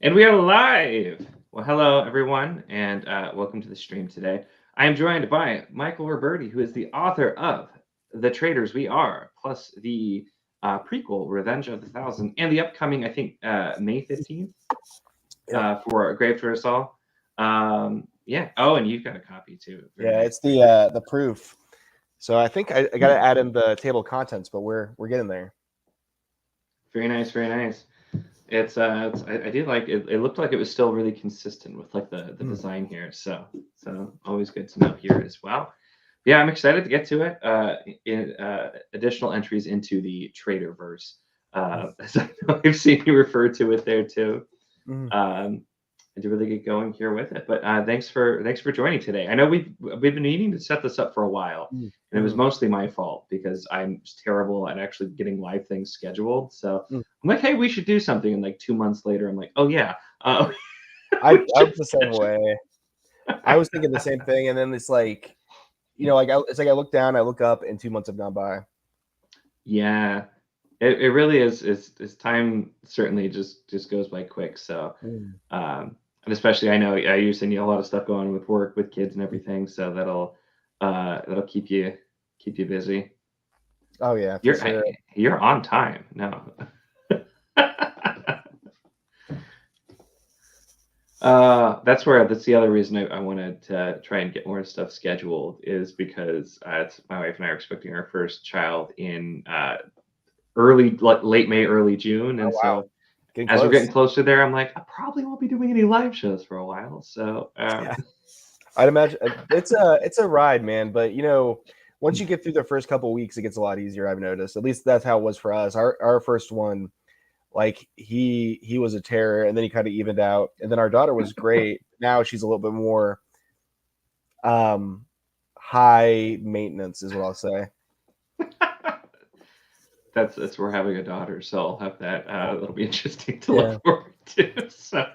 And we are live. Well, hello, everyone, and welcome to the stream today. I am joined by Michael Roberti, who is the author of The Traitors We Are, plus the prequel, Revenge of the Thousand, and the upcoming, I think, May 15th for Grave for Us All. Yeah. Oh, and you've got a copy, too. Very nice. It's the proof. So I think I got to add in the table of contents, but we're getting there. Very nice, very nice. It's I did like it. It looked like it was still really consistent with like the design here. So always good to know here as well. Yeah, I'm excited to get to it. Additional entries into the Traitorverse. As I know I've seen you refer to it there too. And to really get going here with it. But thanks for joining today. I know we've been needing to set this up for a while, and it was mostly my fault because I'm terrible at actually getting live things scheduled. So I'm like, hey, we should do something. And like 2 months later, I'm like, oh yeah. I was the same way. I was thinking the same thing, and then it's like, it's like I look down, I look up, and 2 months have gone by. Yeah. It really is. Time certainly just goes by quick. So, and especially I know you send you a lot of stuff going on with work, with kids, and everything. So that'll keep you busy. Oh yeah, you're on time. No. That's the other reason I wanted to try and get more stuff scheduled is because it's my wife and I are expecting our first child in late May, early June, and so as we're getting closer there, I'm like, I probably won't be doing any live shows for a while. So yeah. I'd imagine it's a ride, man. But once you get through the first couple of weeks, it gets a lot easier. I've noticed. At least that's how it was for us. Our first one, like he was a terror, and then he kind of evened out, and then our daughter was great. Now she's a little bit more high maintenance, is what I'll say. That's we're having a daughter, so I'll have that. That'll be interesting to look forward to. So.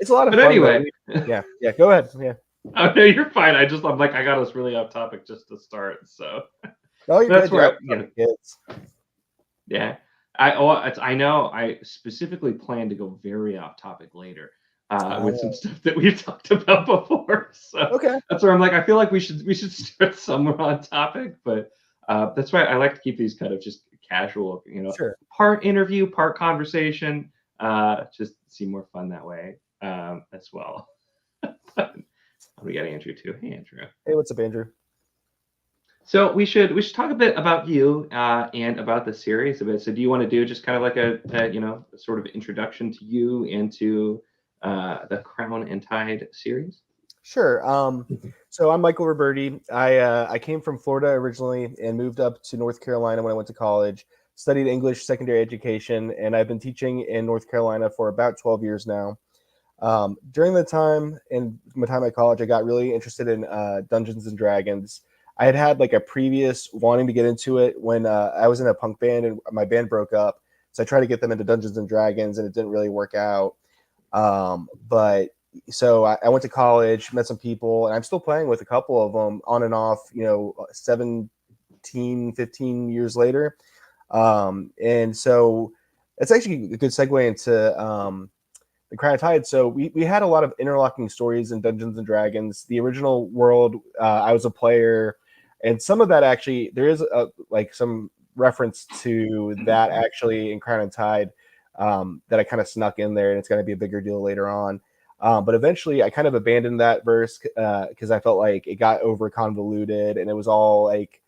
It's a lot of fun. But anyway, yeah. Go ahead. Yeah. Oh no, you're fine. I'm like I got us really off topic just to start. So that's where kids. Yeah, I know. I specifically plan to go very off topic later with some stuff that we've talked about before. So that's where I'm like I feel like we should start somewhere on topic, but that's why I like to keep these kind of just casual, part interview, part conversation, just seem more fun that way as well. We got Andrew too. Hey, Andrew. Hey, what's up, Andrew? So we should talk a bit about you and about the series a bit. So do you want to do just kind of like a sort of introduction to you and to the Crown and Tide series? Sure. So I'm Michael Roberti. I came from Florida originally and moved up to North Carolina when I went to college, studied English secondary education, and I've been teaching in North Carolina for about 12 years now. During the time in my time at college, I got really interested in Dungeons and Dragons. I had like a previous wanting to get into it when I was in a punk band and my band broke up. So I tried to get them into Dungeons and Dragons and it didn't really work out. But so I went to college, met some people, and I'm still playing with a couple of them on and off, 17, 15 years later. And so it's actually a good segue into the Crown and Tide. So we had a lot of interlocking stories in Dungeons and Dragons. The original world, I was a player, and some of that actually, there is some reference to that actually in Crown and Tide that I kind of snuck in there, and it's going to be a bigger deal later on. But eventually I kind of abandoned that verse because I felt like it got over convoluted, and it was all like,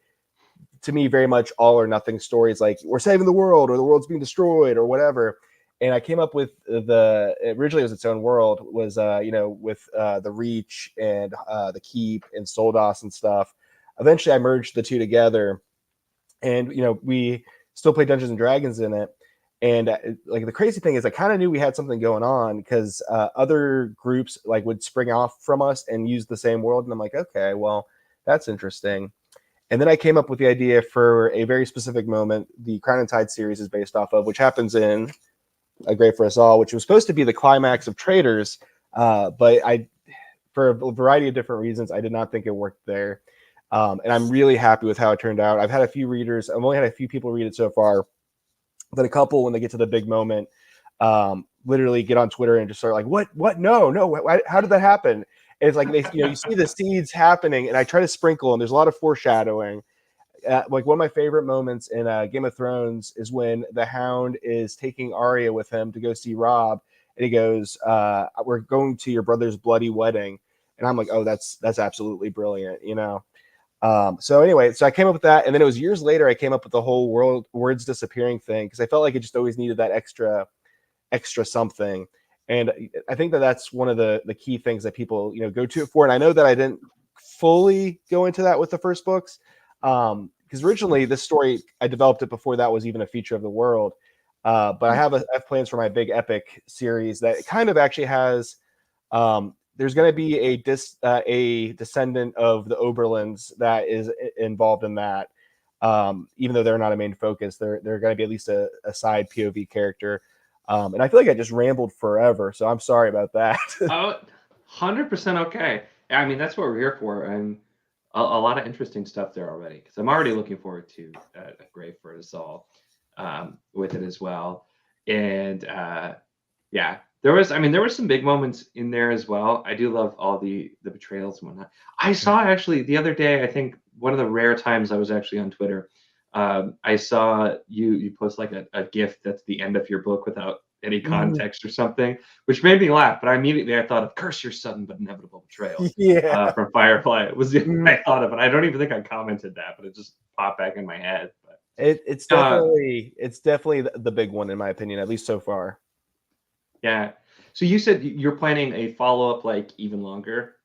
to me, very much all or nothing stories, like we're saving the world or the world's being destroyed or whatever. And I came up with originally it was its own world, was with the Reach and the Keep and Soldos and stuff. Eventually I merged the two together, and we still play Dungeons and Dragons in it. And like the crazy thing is, I kind of knew we had something going on because other groups like would spring off from us and use the same world, and I'm like, okay, well, that's interesting. And then I came up with the idea for a very specific moment the Crown and Tide series is based off of, which happens in A Grave for Us All, which was supposed to be the climax of Traitors, but for a variety of different reasons, I did not think it worked there. And I'm really happy with how it turned out. I've had a few readers. I've only had a few people read it so far, but a couple, when they get to the big moment, literally get on Twitter and just start like, what, no, how did that happen? And it's like you see the seeds happening, and I try to sprinkle, and there's a lot of foreshadowing. Like one of my favorite moments in Game of Thrones is when the Hound is taking Arya with him to go see Robb, and he goes, "We're going to your brother's bloody wedding," and I'm like, "Oh, that's absolutely brilliant," you know. So anyway, so I came up with that, and then it was years later I came up with the whole words disappearing thing because I felt like it just always needed that extra something. And I think that's one of the key things that people go to it for. And I know that I didn't fully go into that with the first books, because originally this story I developed it before that was even a feature of the world. But I have plans for my big epic series that kind of actually has. There's going to be a descendant of the Oberlins that is involved in that. Even though they're not a main focus, they're going to be at least a side POV character. And I feel like I just rambled forever, so I'm sorry about that. Oh, 100% okay. I mean, that's what we're here for, and a lot of interesting stuff there already. Because I'm already looking forward to a Grave for us all with it as well. And yeah, there was some big moments in there as well. I do love all the betrayals and whatnot. I saw actually the other day, I think one of the rare times I was actually on Twitter, I saw you post like a GIF that's the end of your book without any context or something, which made me laugh. But I thought of "Curse Your Sudden but Inevitable Betrayal" Yeah. from Firefly. It was I thought of it. I don't even think I commented that, but it just popped back in my head. But It's definitely the big one in my opinion, at least so far. yeah. So you said you're planning a follow-up, like even longer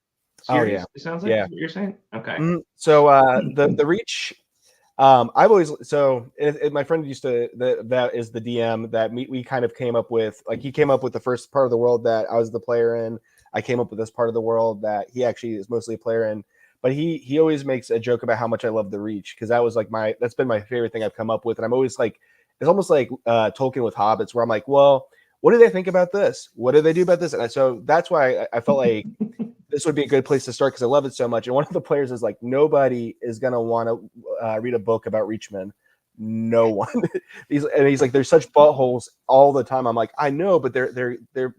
series. Oh yeah, It sounds like is what you're saying. Okay. So the Reach. I've always my friend used to that is the DM that we kind of came up with. Like he came up with the first part of the world that I was the player in. I came up with this part of the world that he actually is mostly a player in. But he always makes a joke about how much I love the Reach because that was like that's been my favorite thing I've come up with, and I'm always like, it's almost like Tolkien with Hobbits, where I'm like, well, what do they think about this? What do they do about this? And so that's why I felt like this would be a good place to start because I love it so much. And one of the players is like, nobody is gonna want to read a book about Reachmen. No one. he's like, there's such buttholes all the time. I'm like, I know, but they're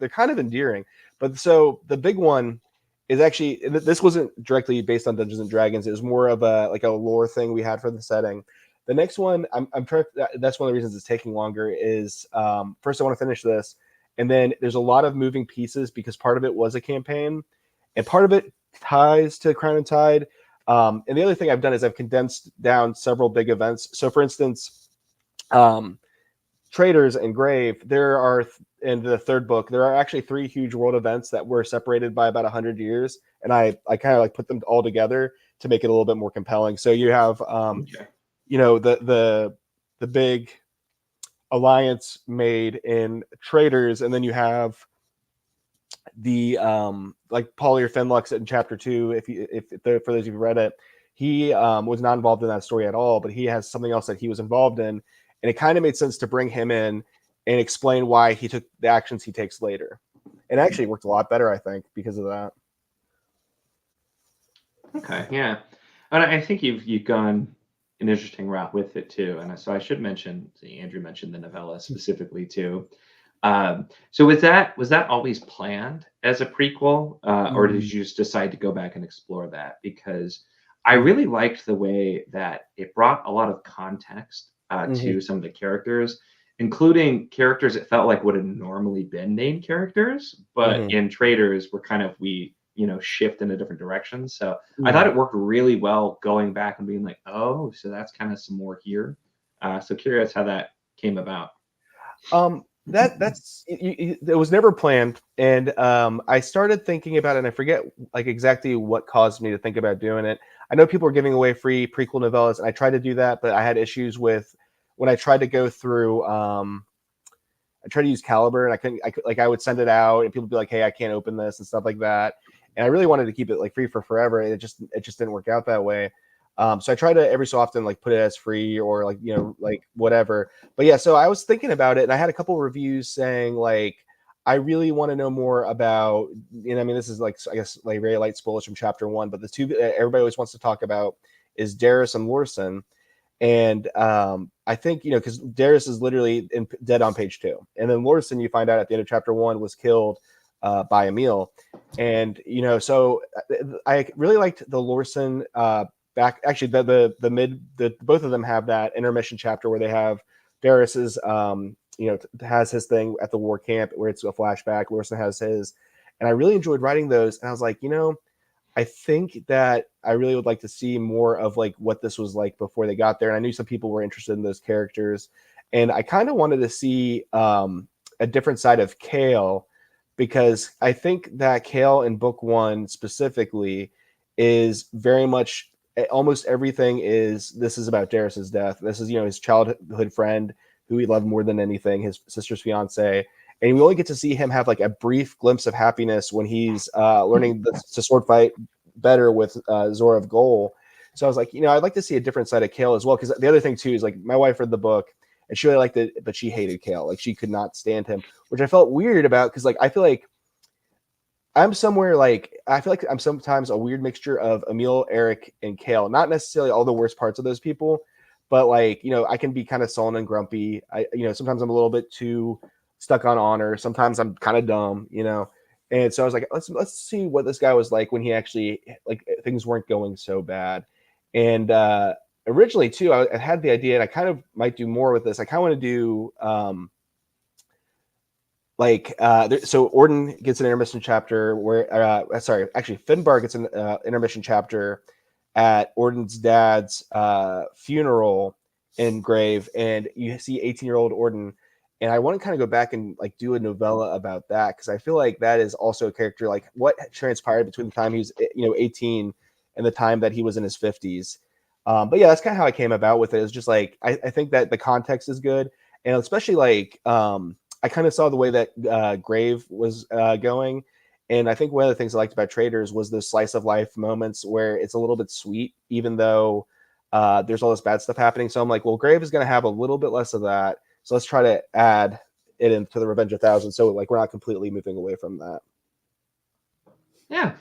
kind of endearing. But so the big one is actually, this wasn't directly based on Dungeons and Dragons. It was more of a lore thing we had for the setting. The next one, I'm trying. That's one of the reasons it's taking longer. Is first I want to finish this, and then there's a lot of moving pieces because part of it was a campaign, and part of it ties to Crown and Tide. And the other thing I've done is I've condensed down several big events. So, for instance, Traitors and Grave. There are in the third book. There are actually 3 huge world events that were separated by about 100 years, and I kind of like put them all together to make it a little bit more compelling. So you have the big alliance made in Traitors, and then you have the like Paulier Finlux in chapter 2. For those of you who read it, he was not involved in that story at all, but he has something else that he was involved in, and it kind of made sense to bring him in and explain why he took the actions he takes later. And actually it worked a lot better, I think, because of that. Okay, yeah, and I think you've gone an interesting route with it too. And so I should mention, Andrew mentioned the novella specifically too. So was that always planned as a prequel, or did you just decide to go back and explore that? Because I really liked the way that it brought a lot of context to some of the characters, including characters that felt like would have normally been named characters, but in Traitors were kind of shift in a different direction. So I thought it worked really well going back and being like, oh, so that's kind of some more here. So curious how that came about. It was never planned, and I started thinking about it, and I forget like exactly what caused me to think about doing it. I know people are giving away free prequel novellas, and I tried to do that, but I had issues with when I tried to go through. I tried to use Caliber, and I would send it out, and people would be like, "Hey, I can't open this," and stuff like that. And I really wanted to keep it like free for forever, and it just didn't work out that way. So I try to every so often like put it as free or like whatever. But yeah, so I was thinking about it, and I had a couple reviews saying like, I really want to know more about. I mean, this is like, I guess, like very light spoilers from chapter 1, but the two everybody always wants to talk about is Darius and Lorson. And I think, because Darius is literally dead on page 2, and then Lorson, you find out at the end of chapter 1, was killed by Emil, and so I really liked the Lorson back. Actually, both of them have that intermission chapter where they have Darius's has his thing at the war camp where it's a flashback. Lorson has his, and I really enjoyed writing those. And I was like, I think that I really would like to see more of like what this was like before they got there. And I knew some people were interested in those characters, and I kind of wanted to see a different side of Kale, because I think that Kale in book 1 specifically is very much almost everything this is about Darius's death. This is his childhood friend who he loved more than anything, his sister's fiance. And we only get to see him have like a brief glimpse of happiness when he's learning to sword fight better with Zora of Goal. So I was like, I'd like to see a different side of Kale as well. Because the other thing too is like my wife read the book and she really liked it, but she hated Kale. Like she could not stand him, which I felt weird about, because like I feel like I'm somewhere like I feel like I'm sometimes a weird mixture of Emil, Eric, and Kale. Not necessarily all the worst parts of those people, but like I can be kind of sullen and grumpy. Sometimes I'm a little bit too stuck on honor. Sometimes I'm kind of dumb, And so I was like, let's see what this guy was like when he actually like things weren't going so bad. And originally too, I had the idea, and I kind of might do more with this. I kind of want to do so Orden gets an intermission chapter where Finbar gets an intermission chapter at Orden's dad's funeral in Grave, and you see 18-year-old Orden. And I want to kind of go back and like do a novella about that, because I feel like that is also a character, like what transpired between the time he was 18 and the time that he was in his 50s. But yeah, that's kind of how I came about with it. It's just like I think that the context is good, and especially like I kind of saw the way that Grave was going, and I think one of the things I liked about Traitors was those slice of life moments where it's a little bit sweet, even though there's all this bad stuff happening. So I'm like, well, Grave is going to have a little bit less of that. So let's try to add it into the Revenge of Thousand. So like we're not completely moving away from that. Yeah,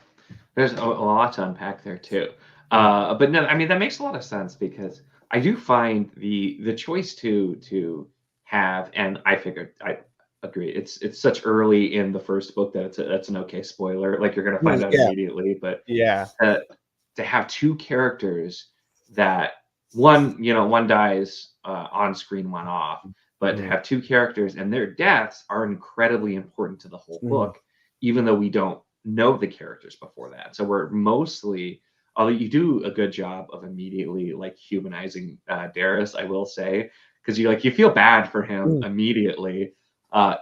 there's a lot to unpack there too. But no, I mean that makes a lot of sense, because I do find the choice to have, and I figured I agree. It's such early in the first book that that's an okay spoiler. Like you're gonna find out immediately, but yeah, to have two characters that one dies on screen, one off, but to have two characters and their deaths are incredibly important to the whole book, even though we don't know the characters before that. So we're mostly, although you do a good job of immediately like humanizing Darius, I will say, because you feel bad for him immediately,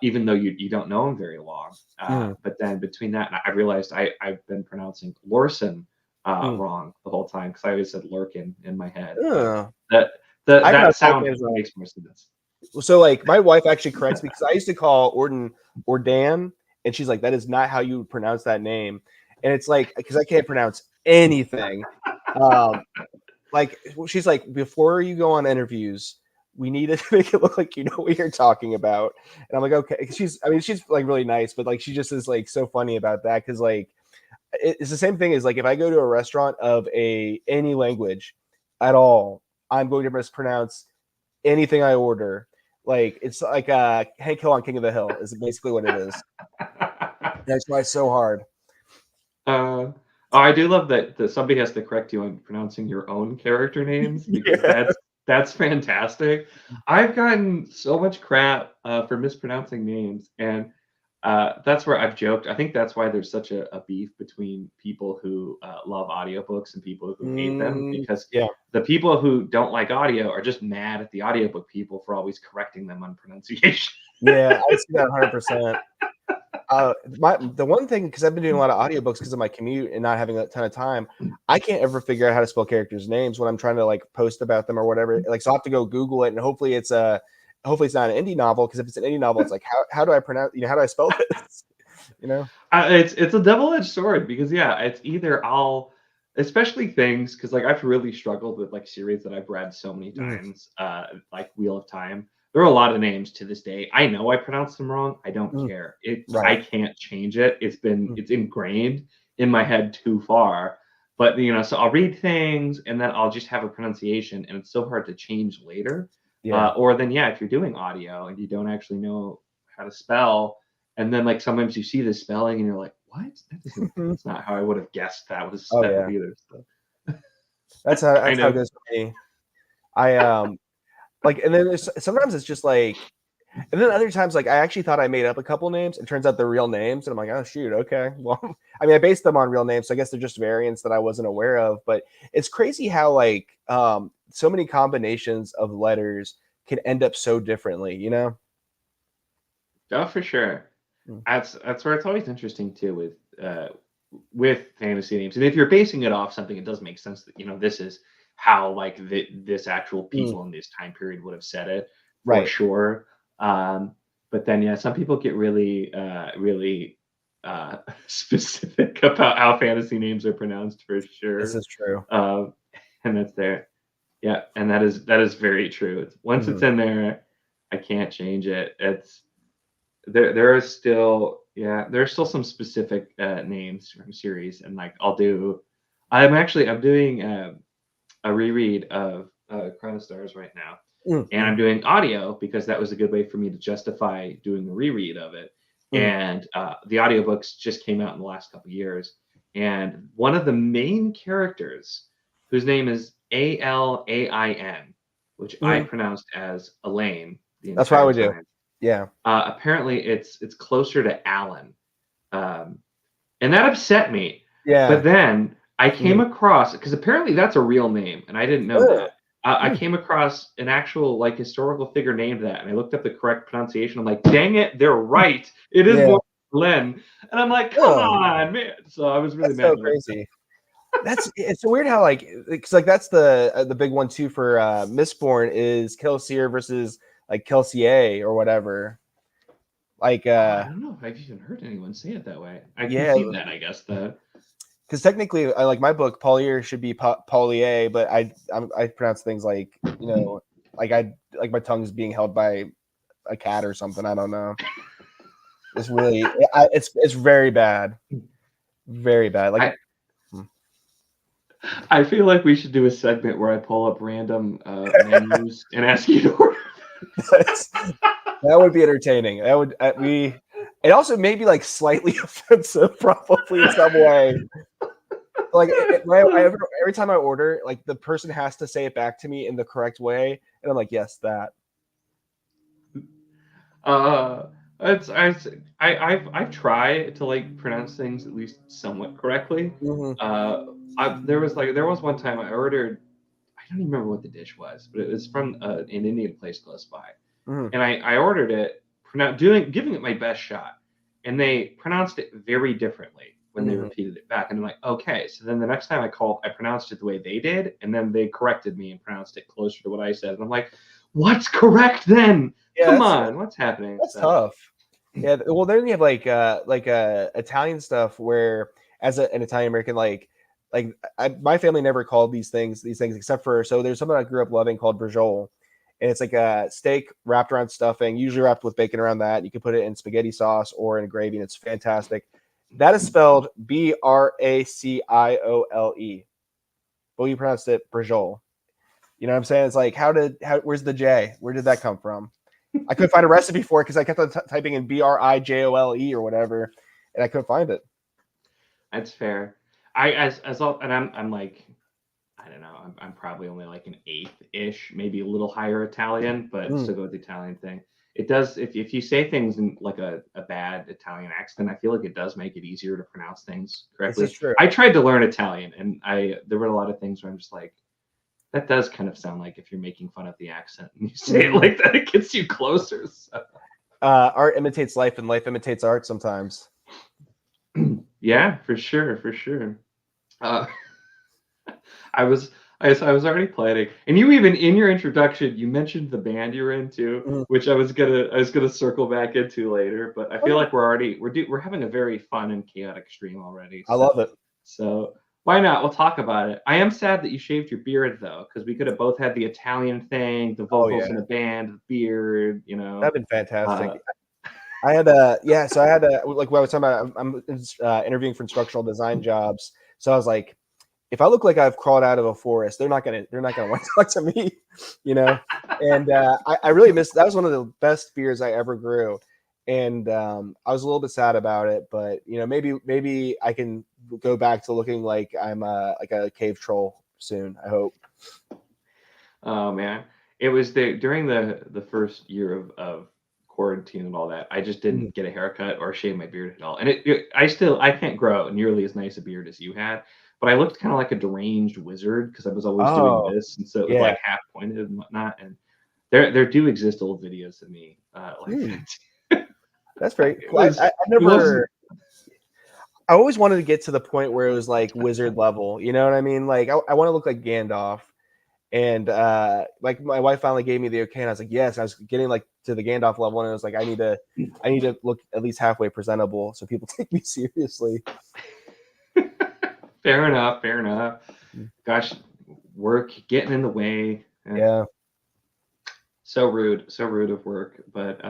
even though you don't know him very long. But then between that, I realized I've been pronouncing Lorson wrong the whole time, because I always said Lurkin in my head. That sound makes more sense. So like my wife actually corrects me, because I used to call Orden Ordan, and she's like, that is not how you would pronounce that name. And it's like, because I can't pronounce anything. Like she's like, before you go on interviews, we need to make it look like you know what you're talking about. And I'm like, okay. She's like really nice, but like she just is like so funny about that, because like it's the same thing as like if I go to a restaurant of any language at all, I'm going to mispronounce anything I order. Like it's like Hank Hill on King of the Hill is basically what it is. That's why it's so hard. I do love that somebody has to correct you on pronouncing your own character names, because that's fantastic. I've gotten so much crap for mispronouncing names, and that's where I've joked. I think that's why there's such a beef between people who love audiobooks and people who hate them, because the people who don't like audio are just mad at the audiobook people for always correcting them on pronunciation. Yeah, I see that 100%. The one thing, because I've been doing a lot of audiobooks because of my commute and not having a ton of time, I can't ever figure out how to spell characters' names when I'm trying to like post about them or whatever. Like, so I have to go Google it, and hopefully it's not an indie novel, because if it's an indie novel, it's like how do I pronounce? How do I spell this? It's a double-edged sword, because it's either especially things, because like I've really struggled with like series that I've read so many times, like Wheel of Time. There are a lot of names to this day. I know I pronounced them wrong. I don't care. I can't change it. It's ingrained in my head too far. But so I'll read things and then I'll just have a pronunciation, and it's so hard to change later. Yeah. Or then, yeah, if you're doing audio and you don't actually know how to spell, and then like sometimes you see the spelling and you're like, what? That's not how I would have guessed that was Oh spelled yeah. either. So That's kind how it of. goes for me. I like, and then there's sometimes it's just like, and then other times like I actually thought I made up a couple names, and turns out they're real names, and I'm like, oh shoot, okay, well, I mean, I based them on real names, so I guess they're just variants that I wasn't aware of. But it's crazy how like so many combinations of letters can end up so differently, you know? Oh, for sure. Mm. That's where it's always interesting too with fantasy names. And if you're basing it off something, it does make sense that this is how like this actual Mm. people in this time period would have said it for Right. sure. But then yeah, some people get really specific about how fantasy names are pronounced for This sure. is true. And that's there. Yeah, and that is very true. Once it's Mhm. in there, I can't change it. It's there are still there's still some specific names from series, and like I'm doing a reread of Crown of Stars right now, and I'm Mhm. doing audio because that was a good way for me to justify doing a reread of it. Mhm. And the audiobooks just came out in the last couple of years, and one of the main characters, whose name is Alain, which I Mhm. pronounced as Elaine the That's what I entire would do. time. Yeah. Apparently, it's closer to Alan, um, and that upset me. But Yeah. then I came Mhm. across, because apparently that's a real name, and I didn't know Ugh. that. I Mm. came across an actual like historical figure named that, and I looked up the correct pronunciation. I'm like, dang it, they're right. It is Yeah. more Len, and I'm like, come Ugh. on, man. So I was really That's mad so about crazy. It's so weird how like because like that's the big one too for Mistborn is Kelsier versus like Kelsier or whatever. Like I don't know if I've even heard anyone say it that way. I can yeah, see that, I guess. because technically I like my book Paulier should be Paulier, but I pronounce things like like I like my tongue's being held by a cat or something. I don't know. It's really it's very bad, very bad. Like I I feel like we should do a segment where I pull up random menus and ask you to order. that's that would be entertaining. That would we. It also may be like slightly offensive, probably in some way. Like every time I order, like the person has to say it back to me in the correct way, and I'm like, yes, that. Uh, it's I've tried to like pronounce things at least somewhat correctly. Hmm. There was one time I ordered. I don't even remember what the dish was, but it was from an Indian place close by, Hmm. and I ordered it, giving it my best shot, and they pronounced it very differently when they Hmm. repeated it back, and I'm like, okay. So then the next time I called, I pronounced it the way they did, and then they corrected me and pronounced it closer to what I said, and I'm like, what's correct then? Yeah, Come on, what's happening? that's So tough. Yeah, well, then you have like Italian stuff where, as an Italian American, my family never called these things except for so there's something I grew up loving called brajol, and it's like a steak wrapped around stuffing, usually wrapped with bacon around that. You can put it in spaghetti sauce or in gravy, and it's fantastic. That is spelled Braciole, but you pronounced it brajol. You know what I'm saying? It's like where's the J? Where did that come from? I couldn't find a recipe for it because I kept on typing in Brijole or whatever, and I couldn't find it. that's fair. I as all, and I'm like, I don't know. I'm probably only like an eighth ish, maybe a little higher Italian, but Mm, still go with the Italian thing. It does, if you say things in like a bad Italian accent, I feel like it does make it easier to pronounce things this is correctly. true. I tried to learn Italian, and there were a lot of things where I'm just like, that does kind of sound like if you're making fun of the accent and you say it Mhm. like that, it gets you closer. So. Art imitates life, and life imitates art sometimes. Yeah, for sure, for sure. Uh, I was I was already planning, and you even in your introduction you mentioned the band you're into, Mhm. which I was gonna circle back into later. But I feel Okay. like we're having a very fun and chaotic stream already. I So love it. so why not? We'll talk about it. I am sad that you shaved your beard though, because we could have both had the Italian thing, the Oh vocals yeah, in a band, the beard. that'd been Uh, fantastic. I had a yeah, so I had a like what I was talking about. I'm interviewing for instructional design jobs, so I was like, if I look like I've crawled out of a forest, they're not gonna want to talk to me. you know. And I really missed. That was one of the best beers I ever grew, and I was a little bit sad about it. But maybe I can go back to looking like I'm like a cave troll soon. I hope. Oh man, it was during the first year of quarantine and all that. I just Mhm. didn't get a haircut or shave my beard at all, and I can't grow nearly as nice a beard as you had, but I looked kind of like a deranged wizard because I was always doing Oh, this, and so it was yeah. like half pointed and whatnot. And there do exist old videos of me like Hmm. that. That's very It cool. I, was I I it wasn't. never. I always wanted to get to the point where it was like wizard level. You know what I mean? Like I want to look like Gandalf. And like my wife finally gave me the okay, and I was like, yes. I was getting like to the Gandalf level, and I was like, I need to look at least halfway presentable so people take me seriously. Fair enough, fair enough. Gosh, work getting in the way. Yeah. So rude of work. But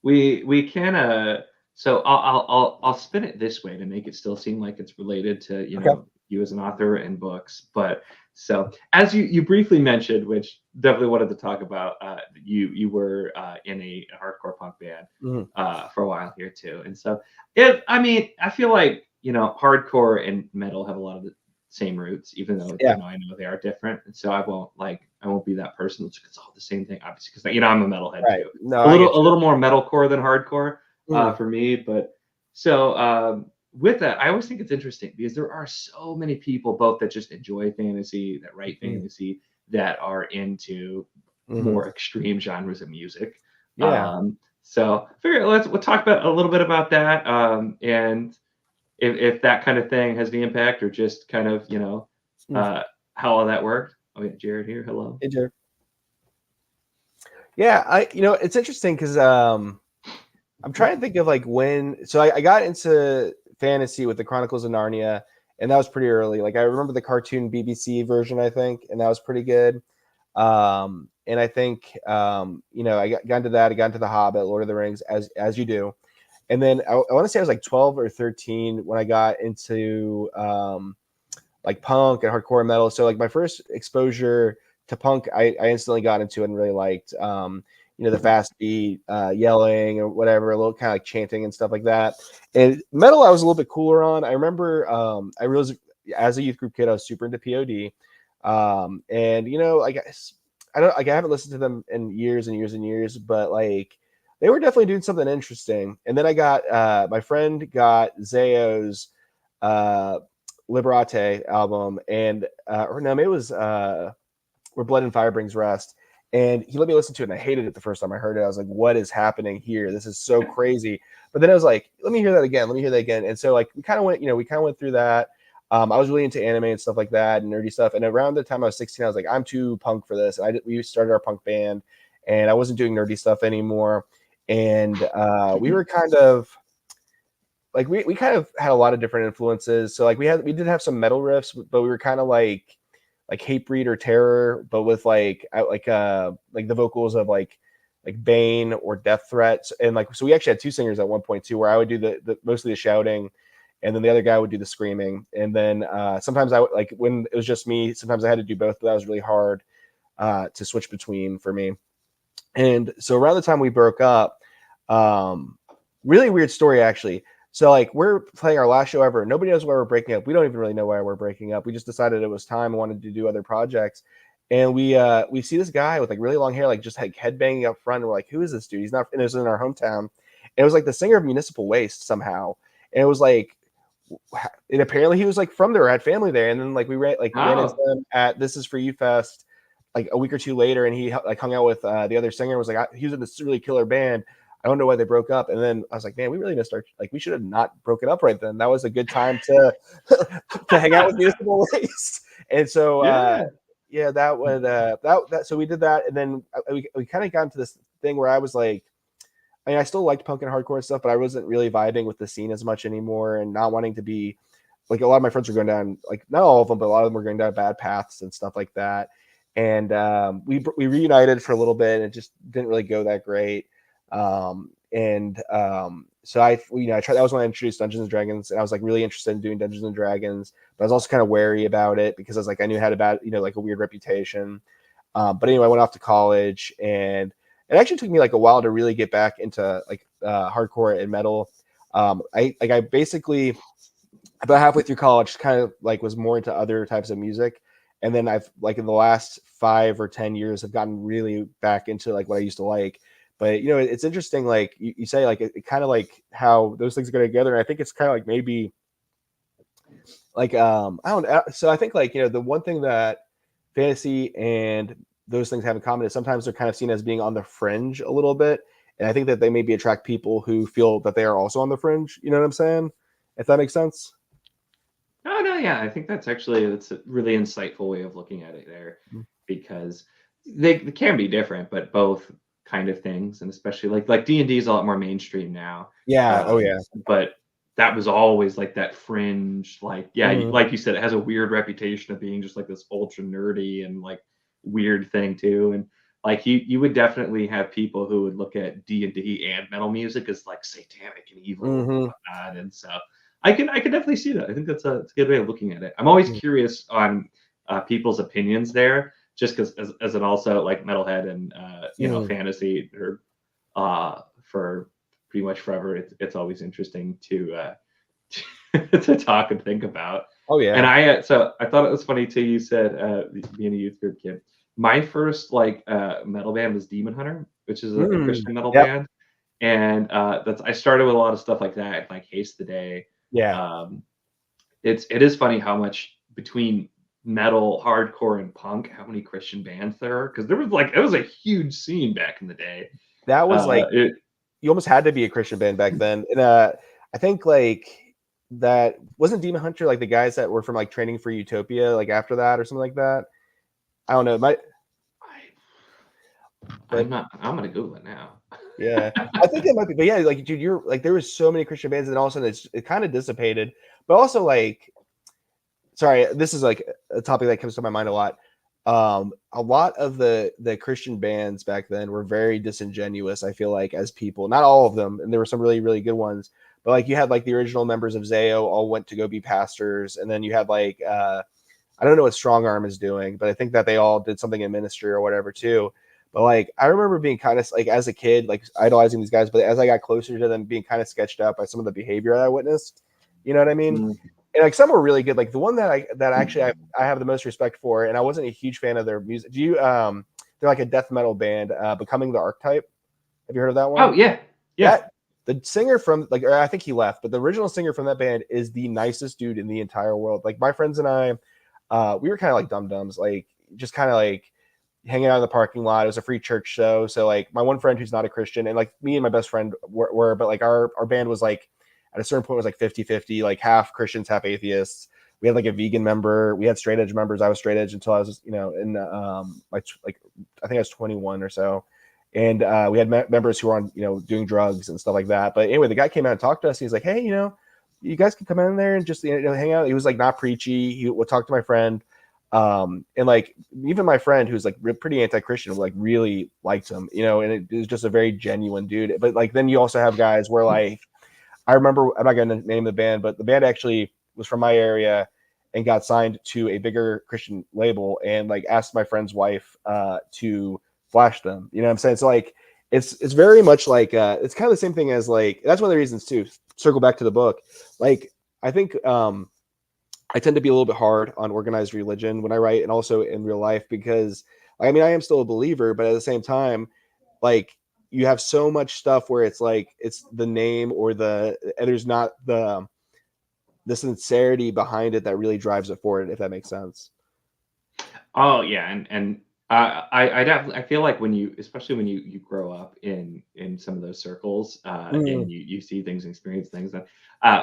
we can so I'll spin it this way to make it still seem like it's related to Okay. you as an author and books. But so as you briefly mentioned, which definitely wanted to talk about, you were in a hardcore punk band Mhm. for a while here too. And so I feel like hardcore and metal have a lot of the same roots, even though Yeah. I know they are different. And so I won't be that person that's like, it's all the same thing, obviously, because I'm a metalhead Right. too. No, I get A little more metalcore than hardcore you. Mhm. for me. But so with that, I always think it's interesting because there are so many people both that just enjoy fantasy, that write Mhm. fantasy, that are into Mhm. more extreme genres of music. Yeah. So I figure we'll talk about a little bit about that, and if that kind of thing has the impact or just kind of Mm. uh, how all that worked. Oh yeah, Jared here. Hello. Hey, Jared. Yeah, it's interesting because I'm trying to think of like when. So I got into fantasy with the Chronicles of Narnia, and that was pretty early. Like I remember the cartoon BBC version, I think, and that was pretty good. And I think got into that. I got into the Hobbit, Lord of the Rings, as you do. And then I want to say I was like 12 or 13 when I got into like punk and hardcore metal. So like my first exposure to punk, I instantly got into it and really liked. The fast beat, yelling or whatever, a little kind of like chanting and stuff like that. And metal, I was a little bit cooler on. I remember I realized as a youth group kid, I was super into POD. And I guess I don't like I haven't listened to them in years and years and years, but like they were definitely doing something interesting. And then I got my friend got Zayo's uh Liberate album, and or no, maybe it was Where Blood and Fire Brings Rest. And he let me listen to it, and I hated it the first time I heard it. I was like, "What is happening here? This is so crazy." But then I was like, "Let me hear that again. Let me hear that again." And so like we kind of went through that. I was really into anime and stuff like that and nerdy stuff. And around the time I was 16, I was like, "I'm too punk for this." And we started our punk band, and I wasn't doing nerdy stuff anymore. And we were kind of like we kind of had a lot of different influences. So like we did have some metal riffs, but we were kind of like Hatebreed or Terror, but with like the vocals of like Bane or Death Threats. And like so we actually had two singers at one point too, where I would do the mostly the shouting, and then the other guy would do the screaming. And then sometimes I would like when it was just me, sometimes I had to do both, but that was really hard to switch between for me. And so around the time we broke up, really weird story actually. So like we're playing our last show ever. Nobody knows why we're breaking up. We don't even really know why we're breaking up. We just decided it was time and wanted to do other projects. And we see this guy with like really long hair, like just like headbanging up front. And we're like, who is this dude? He's not, and it was in our hometown. And it was like the singer of Municipal Waste somehow. And it was like, and apparently he was like from there, had family there. And then like we ran into Oh, him at This Is For You Fest like a week or two later, and he like hung out with the other singer. Was like he was in this really killer band. I don't know why they broke up. And then I was like, man, we really missed our we should have not broken up right then. That was a good time to to hang out with Municipal Waste. And so yeah. yeah, that would that so we did that, and then we kind of got into this thing where I was like, I mean, I still liked punk and hardcore and stuff, but I wasn't really vibing with the scene as much anymore, and not wanting to be like a lot of my friends were going down, like not all of them, but a lot of them were going down bad paths and stuff like that. And we reunited for a little bit, and it just didn't really go that great. So I tried. That was when I introduced Dungeons and Dragons, and I was like really interested in doing Dungeons and Dragons, but I was also kind of wary about it because I was like I knew it had a bad, like a weird reputation. But anyway, I went off to college, and it actually took me like a while to really get back into like hardcore and metal. I basically about halfway through college kind of like was more into other types of music, and then I've like in the last 5 or 10 years have gotten really back into like what I used to like. But it's interesting, like you say, like it kind of like how those things go together. And I think it's kind of like maybe like I don't know. So I think like the one thing that fantasy and those things have in common is sometimes they're kind of seen as being on the fringe a little bit. And I think that they maybe attract people who feel that they are also on the fringe. You know what I'm saying? If that makes sense. Oh no, yeah, I think that's a really insightful way of looking at it there, because they can be different, but both kind of things, and especially like D&D is a lot more mainstream now. Yeah. Oh Um, yeah. but that was always like that fringe, like yeah, Mhm. like you said, it has a weird reputation of being just like this ultra nerdy and like weird thing too. And like you would definitely have people who would look at D&D and metal music as like satanic and evil and Mhm. whatnot. And so I can definitely see that. I think it's a good way of looking at it. I'm always Mhm. curious on people's opinions there, just because as an also like metalhead and Mhm. fantasy or for pretty much forever. It's always interesting to to talk and think about. Oh And yeah. I thought it was funny too. You said being a youth group kid. My first like metal band was Demon Hunter, which is a Mm. Christian metal Yep. band, and that's I started with a lot of stuff like that, like Haste the Day. Yeah. Um, it is funny how much between metal, hardcore, and punk, how many Christian bands there are, because there was like it was a huge scene back in the day. That was like It you almost had to be a Christian band back then. And I think like that wasn't Demon Hunter like the guys that were from like Training for Utopia like after that or something like that. I don't know. I'm But not. I'm gonna Google it now. yeah, I think it might be. But yeah, like dude, you're like there was so many Christian bands, and all of a sudden it kind of dissipated. But also like, sorry, this is like a topic that comes to my mind a lot. A lot of the Christian bands back then were very disingenuous. I feel like as people, not all of them, and there were some really really good ones. But like you had like the original members of Zayo all went to go be pastors, and then you had like I don't know what Strong Arm is doing, but I think that they all did something in ministry or whatever too. But like I remember being kind of like as a kid, like idolizing these guys, but as I got closer to them, being kind of sketched out by some of the behavior I witnessed. You know what I mean? Mm. And like some were really good. Like the one that actually I have the most respect for, and I wasn't a huge fan of their music. Do you they're like a death metal band, Becoming the Archetype. Have you heard of that one? Oh yeah, yeah. That the singer from like or I think he left, but the original singer from that band is the nicest dude in the entire world. Like my friends and I, we were kind of like dum dums, like just kind of like hanging out in the parking lot. It was a free church show, so like my one friend who's not a Christian, and like me and my best friend were but like our band was like at a certain point was like 50-50, like half Christians, half atheists. We had like a vegan member. We had straight edge members. I was straight edge until I was, in like I think I was 21 or so. And we had members who were on, doing drugs and stuff like that. But anyway, the guy came out and talked to us. He's like, hey, you guys can come in there and just hang out. He was like not preachy. He would talk to my friend. And like even my friend who's like pretty anti-Christian like really liked him, and it was just a very genuine dude. But like then you also have guys where like I remember, I'm not going to name the band, but the band actually was from my area and got signed to a bigger Christian label and like asked my friend's wife to flash them. You know what I'm saying? So like it's very much like it's kind of the same thing as like that's one of the reasons too. Circle back to the book. Like I think I tend to be a little bit hard on organized religion when I write and also in real life because I mean I am still a believer, but at the same time, like you have so much stuff where it's like it's the name or and there's not the sincerity behind it that really drives it forward, if that makes sense. Oh yeah, and I definitely I feel like when you especially when you grow up in some of those circles Mm. and you see things and experience things that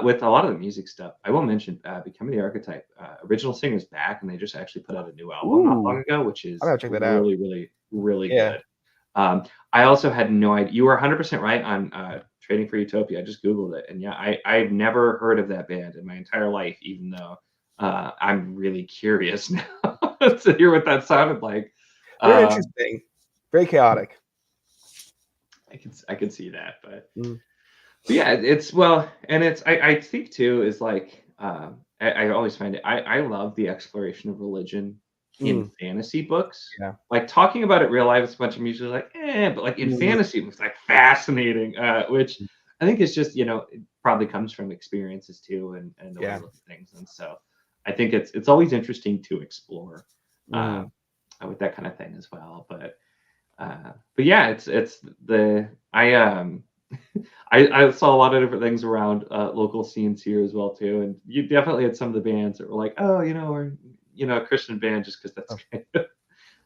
with a lot of the music stuff I will mention Becoming the Archetype original singer's back and they just actually put out a new album not long Ooh, ago which I is gotta check that out. really really really Yeah. good. I also had no idea you were 100% right on Trading for Utopia. I just googled it and yeah I've never heard of that band in my entire life even though I'm really curious now to hear what that sounded like. They're Um, interesting, very chaotic. I could see that, Mm. but yeah, it's well, and it's I think too is like I always find it I love the exploration of religion in fantasy books. Yeah. Like talking about it in real life is much. I'm usually like, but like in fantasy, it was like fascinating, which I think is just, it probably comes from experiences too, and the way you look at things. And so I think it's always interesting to explore with that kind of thing as well. But yeah, it's the I saw a lot of different things around local scenes here as well too, and you definitely had some of the bands that were like, oh, we're a Christian band just because that's kind of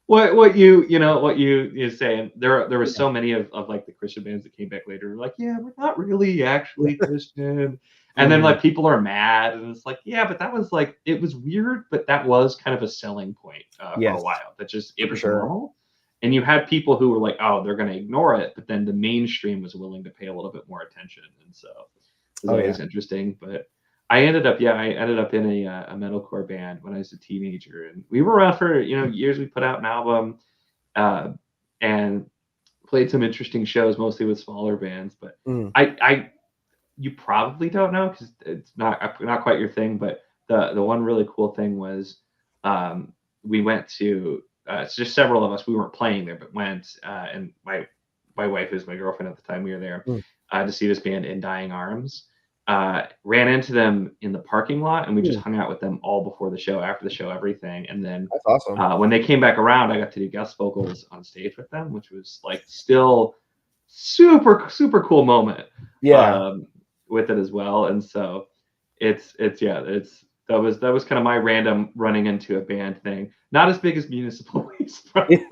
what you say. And there were so many of like the Christian bands that came back later were like, yeah, we're not really actually Christian, and then like people are mad, and it's like, yeah, but that was like, it was weird, but that was kind of a selling point for a while. That just it was normal. And you had people who were like, oh, they're going to ignore it. But then the mainstream was willing to pay a little bit more attention. And so it was always interesting. But I ended up in a metalcore band when I was a teenager. And we were around for, years. We put out an album and played some interesting shows, mostly with smaller bands. But you probably don't know because it's not quite your thing. But the one really cool thing was we went to, it's just several of us. We weren't playing there, but went. And my wife, who's my girlfriend at the time, we were there to see this band In Dying Arms. Ran into them in the parking lot, and we just hung out with them all before the show, after the show, everything. And then that's awesome. When they came back around, I got to do guest vocals on stage with them, which was like still super super cool moment. With it as well. And so that was kind of my random running into a band thing. Not as big as Municipal Waste, probably.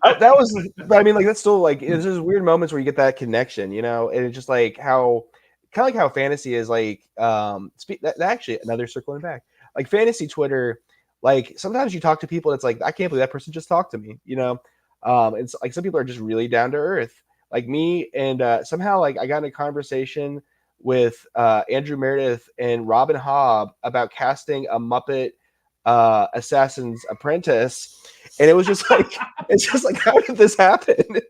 That was, but I mean, like, that's still like, it's just weird moments where you get that connection, and it's just like how, kind of like how fantasy is like, that actually another circling back, like fantasy Twitter, like sometimes you talk to people, and it's like, I can't believe that person just talked to me, it's like some people are just really down to earth, like me, and somehow like I got in a conversation with Andrew Meredith and Robin Hobb about casting a Muppet Assassin's Apprentice, and it was just like, it's just like, how did this happen?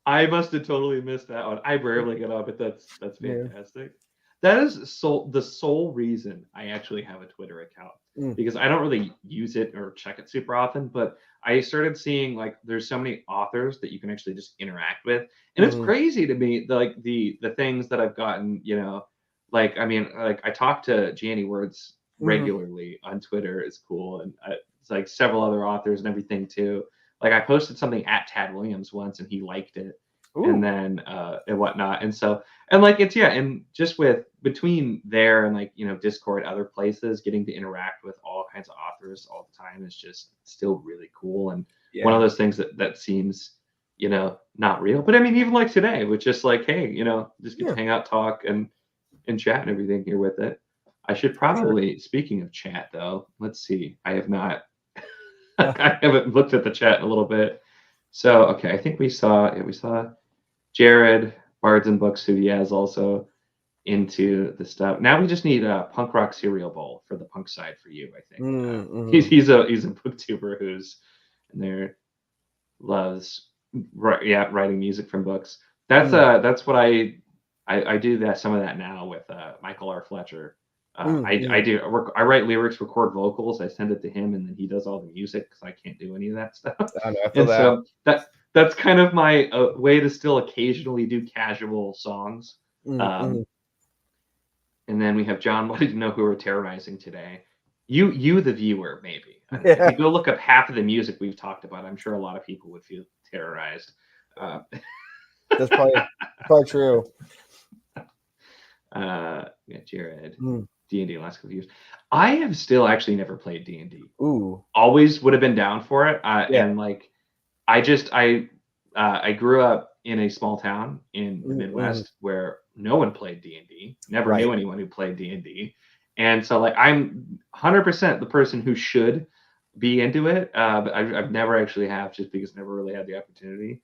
I must have totally missed that one. I rarely get up, but that's fantastic. That is the sole reason I actually have a Twitter account, because I don't really use it or check it super often, but I started seeing like there's so many authors that you can actually just interact with, and it's crazy to me, like the things that I've gotten, like, I mean, like I talk to Janny Words regularly on Twitter. It's cool, and it's like several other authors and everything too. Like I posted something at Tad Williams once, and he liked it. And then and whatnot. And so, and like it's, and just with between there and like, Discord, other places, getting to interact with all kinds of authors all the time is just still really cool. And one of those things that seems, not real. But I mean, even like today, with just like, hey, just get to hang out, talk and chat and everything here with it. I should probably, speaking of chat though, let's see. I have not I haven't looked at the chat in a little bit. So okay, I think we saw Jared, Bards and Books, who he has also into the stuff. Now we just need a punk rock cereal bowl for the punk side for you, I think. He's a booktuber who's in there, loves writing music from books. That's what I do some of that now with Michael R. Fletcher. I write lyrics, record vocals, I send it to him, and then he does all the music because I can't do any of that stuff. So that's kind of my way to still occasionally do casual songs. And then we have John wanting to know who we're terrorizing today. You the viewer, maybe. If you go look up half of the music we've talked about, I'm sure a lot of people would feel terrorized. That's probably true. Jared. D&D last couple of years. I have still actually never played D&D. Ooh. Always would have been down for it. And like, I grew up in a small town in the Midwest where no one played D&D. Never knew anyone who played D&D. And so like, I'm 100% the person who should be into it. But I've never actually have, just because I never really had the opportunity.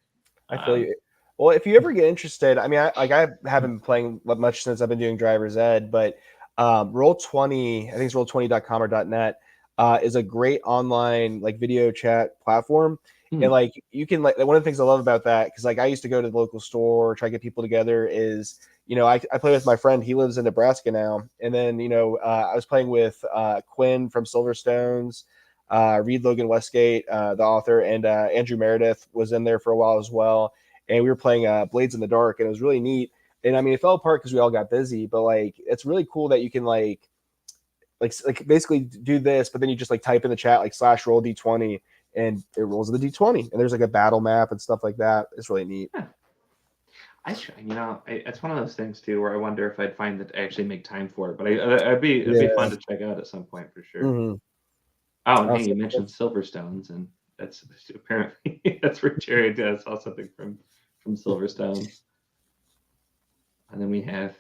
I feel you. Well, if you ever get interested, I mean, I haven't been playing much since I've been doing driver's ed, but Roll20, I think it's roll20.com or .net, is a great online like video chat platform. And like you can, like, one of the things I love about that, because like I used to go to the local store, try to get people together, is I play with my friend. He lives in Nebraska now, and then I was playing with Quinn from Silverstones, Reed Logan Westgate, the author, and Andrew Meredith was in there for a while as well. And we were playing Blades in the Dark, and it was really neat. And I mean, it fell apart because we all got busy, but like, it's really cool that you can like basically do this, but then you just like type in the chat like /roll d20, and it rolls the d20, and there's like a battle map and stuff like that. It's really neat. Yeah. It's one of those things too where I wonder if I'd find that I actually make time for it, but it'd be fun to check out at some point for sure. Mm-hmm. Oh, and hey, you mentioned Silverstones, and that's apparently that's where Jared saw something from Silverstones, and then we have.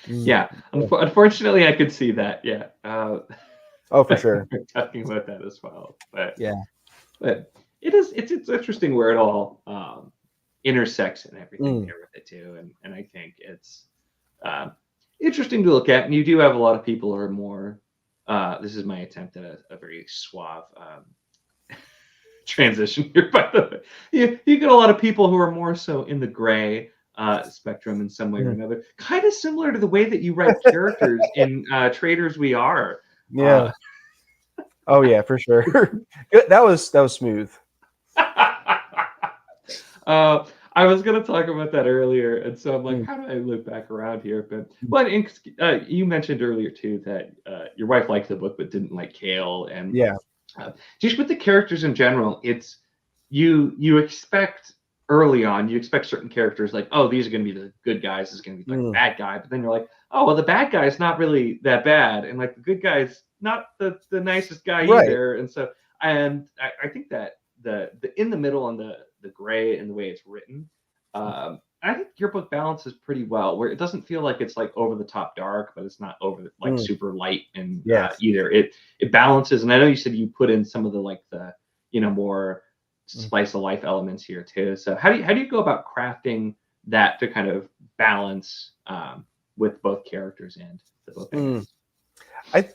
Yeah, unfortunately, I could see that. Yeah. Oh, for sure. We're talking about that as well, but yeah, but it's interesting where it all intersects and everything there with it too, and I think it's interesting to look at. And you do have a lot of people who are more. This is my attempt at a very suave transition here, by the way. You get a lot of people who are more so in the gray spectrum in some way or another, kind of similar to the way that you write characters in Traitors We Are. Yeah. Oh yeah, for sure. that was smooth. I was going to talk about that earlier, and so I'm like, how do I loop back around here? But you mentioned earlier too that your wife liked the book but didn't like Kale, and just with the characters in general, it's you expect early on, you expect certain characters like, oh, these are going to be the good guys, this is going to be like the bad guy, but then you're like, oh, well, the bad guy's not really that bad, and like the good guy's not the nicest guy either, and so I think that the in the middle and the gray and the way it's written, I think your book balances pretty well, where it doesn't feel like it's like over the top dark, but it's not over like super light and either. It balances, and I know you said you put in some of the like the more slice of life elements here too. So how do you go about crafting that to kind of balance with both characters and the book?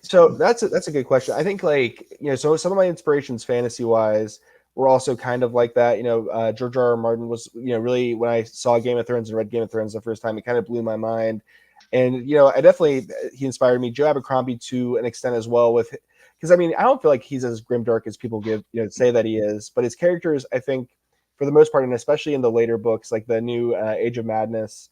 So that's a good question. I think like so some of my inspirations fantasy wise were also kind of like that. George R.R. Martin was really, when I saw Game of Thrones and read Game of Thrones the first time, it kind of blew my mind. And I definitely, he inspired me. Joe Abercrombie to an extent as well, with because I mean I don't feel like he's as grimdark as people say that he is, but his characters, I think for the most part, and especially in the later books like the new Age of Madness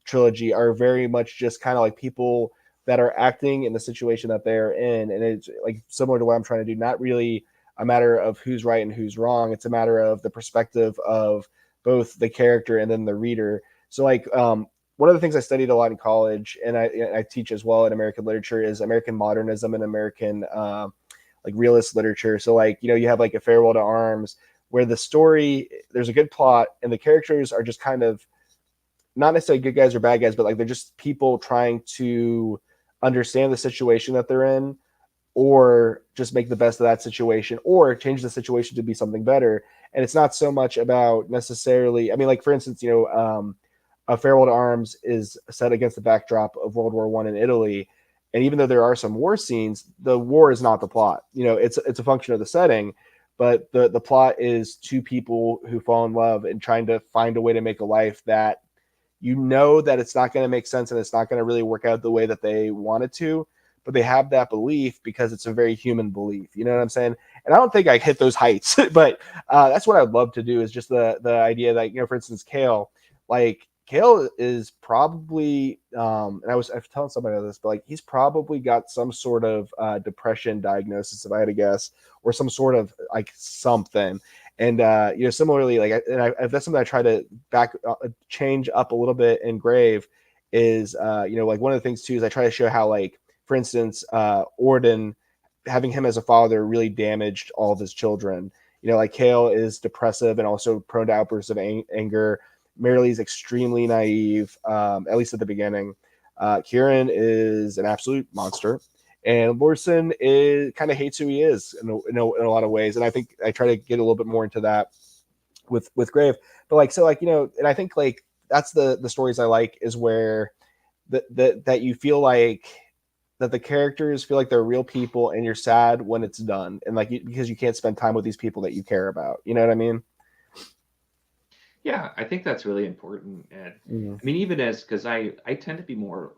trilogy, are very much just kind of like people that are acting in the situation that they're in, and it's like similar to what I'm trying to do. Not really a matter of who's right and who's wrong. It's a matter of the perspective of both the character and then the reader. So like one of the things I studied a lot in college, and I teach as well in American literature, is American modernism and American like realist literature. So like you have like A Farewell to Arms, where the story, there's a good plot and the characters are just kind of not necessarily good guys or bad guys, but like they're just people trying to understand the situation that they're in, or just make the best of that situation, or change the situation to be something better. And it's not so much about necessarily, I mean, like for instance, A Farewell to Arms is set against the backdrop of World War I in Italy. And even though there are some war scenes, the war is not the plot. It's a function of the setting, but the plot is two people who fall in love and trying to find a way to make a life that that it's not going to make sense and it's not going to really work out the way that they want it to, but they have that belief because it's a very human belief. You know what I'm saying? And I don't think I hit those heights, but that's what I'd love to do, is just the idea that, for instance, Kale is probably, and I was telling somebody this, but like he's probably got some sort of depression diagnosis, if I had to guess, or some sort of like something. And similarly, like that's something I try to change up a little bit in Grave is like one of the things too is I try to show how, like, for instance, Orden, having him as a father really damaged all of his children. Like Kale is depressive and also prone to outbursts of anger. Marilee's extremely naive, at least at the beginning. Kieran is an absolute monster. And Lorson kind of hates who he is in a lot of ways. And I think I try to get a little bit more into that with Grave. But like, so like, and I think like that's the stories I like, is where that you feel like that the characters feel like they're real people and you're sad when it's done. And like, because you can't spend time with these people that you care about. You know what I mean? Yeah, I think that's really important. And I mean, even because I tend to be more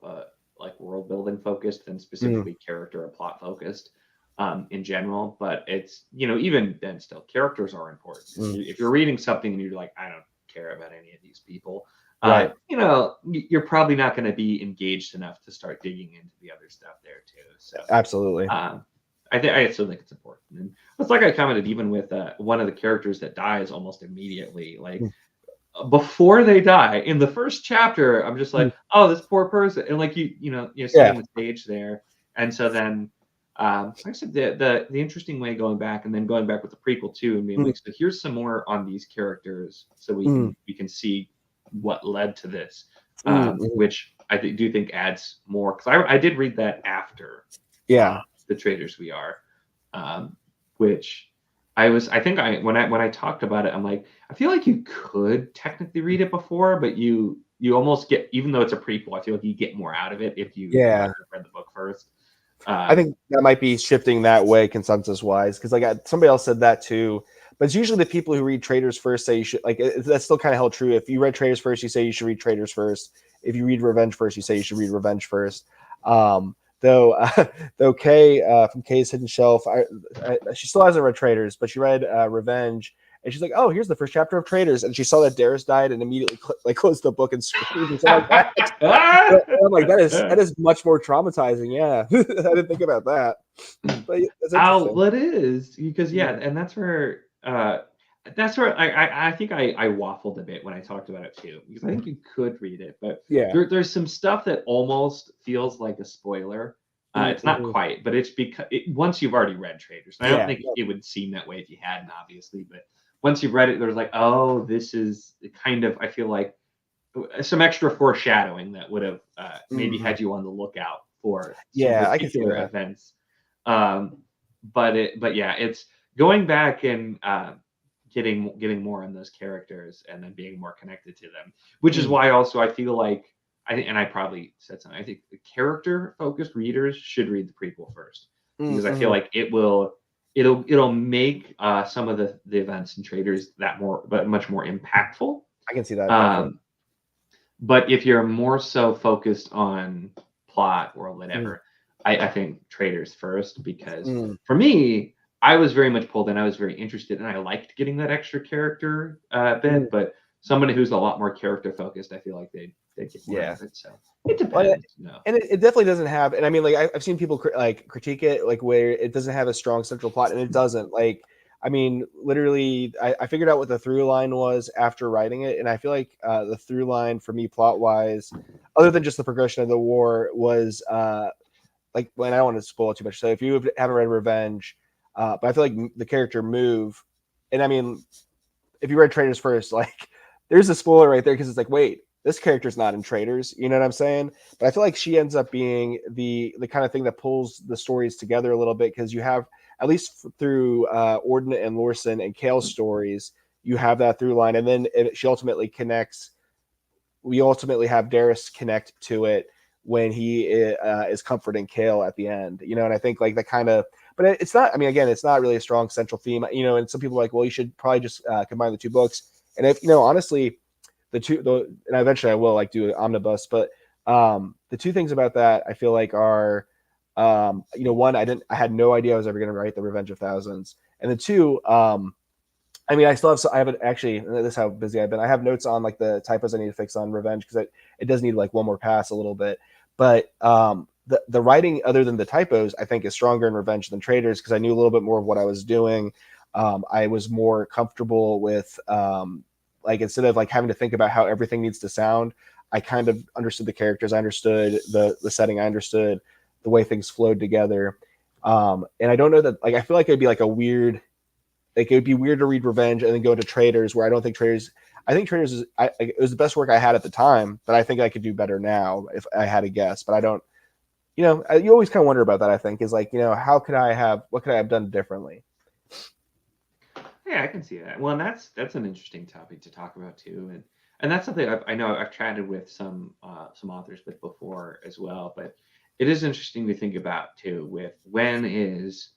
like world building focused than specifically character or plot focused. in general, but it's, even then still characters are important. Mm. If you're reading something and you're like, I don't care about any of these people, Right. you're probably not going to be engaged enough to start digging into the other stuff there too. So Absolutely. I still think it's important. And it's like I commented, even with one of the characters that dies almost immediately, like before they die in the first chapter, I'm just like, oh, this poor person, and like you're setting the stage there, and so then. Like I said, the interesting way going back and then going back with the prequel too, and being like, so here's some more on these characters, so we can see what led to this, which I do think adds more, because I did read that after the Traitors we are, which I think when I talked about it, I'm like, I feel like you could technically read it before, but you almost get, even though it's a prequel, I feel like you get more out of it if you read the book first. I think that might be shifting that way consensus wise, because like somebody else said that too. But it's usually the people who read Traitors first say you should, like, that's still kind of held true. If you read Traitors first, you say you should read Traitors first. If you read Revenge first, you say you should read Revenge first. Though Kay from Kay's Hidden Shelf, she still hasn't read Traitors, but she read Revenge, and she's like, "Oh, here's the first chapter of Traitors," and she saw that Darius died and immediately closed the book and screamed and stuff like that. I'm like, that is much more traumatizing. Yeah, I didn't think about that. But that's interesting. Well, it is, because and that's where I think I waffled a bit when I talked about it too, because I think you could read it, but there's some stuff that almost feels like a spoiler. It's not quite, but it's because once you've already read Traitors, and I don't think it would seem that way if you hadn't, obviously, but once you've read it, there's like, oh, this is kind of, I feel like, some extra foreshadowing that would have maybe had you on the lookout for some particular events. But it's going back and getting more on those characters and then being more connected to them, which is why also I feel like I probably said something. I think the character focused readers should read the prequel first, because I feel like it'll make some of the events and Traitors much more impactful. I can see that. But if you're more so focused on plot or whatever, I think Traitors first, because for me, I was very much pulled in. I was very interested, and I liked getting that extra character bit. But somebody who's a lot more character focused, I feel like they get more out of it. So it depends. And it definitely doesn't have. And I mean, like I've seen people critique it, like where it doesn't have a strong central plot, and it doesn't. Like, I mean, literally, I figured out what the through line was after writing it, and I feel like the through line for me, plot wise, other than just the progression of the war, was like, when I don't want to spoil it too much. So if you haven't read Revenge, but I feel like the character Move, and I mean, if you read Traitors first, like there's a spoiler right there, because it's like, wait, this character's not in Traitors, you know what I'm saying? But I feel like she ends up being the kind of thing that pulls the stories together a little bit, because you have, at least through Ordnat and Lorson and Kale's stories, you have that through line, and then she ultimately connects. We ultimately have Darius connect to it when he is comforting Kale at the end, you know. And I think like that kind of, but it's not. I mean, again, it's not really a strong central theme, you know. And some people are like, well, you should probably just combine the two books. And if honestly, and eventually I will like do an omnibus, but the two things about that I feel like are, one, I had no idea I was ever going to write the Revenge of Thousands, and then two, I mean, I haven't actually, this is how busy I've been. I have notes on like the typos I need to fix on Revenge, because it does need like one more pass a little bit, but the writing, other than the typos, I think is stronger in Revenge than Traitors, because I knew a little bit more of what I was doing. I was more comfortable with like, instead of like having to think about how everything needs to sound, I kind of understood the characters. I understood the setting. I understood the way things flowed together. And I don't know that, like, I feel like it'd be like a weird, like it would be weird to read Revenge and then go to Traitors, where I think Traitors it was the best work I had at the time, but I think I could do better now if I had a guess. But I don't, you always kind of wonder about that. I think is like, what could I have done differently? Yeah, I can see that. Well, and that's an interesting topic to talk about too, and that's something I know I've chatted with some authors with before as well. But it is interesting to think about too, with when's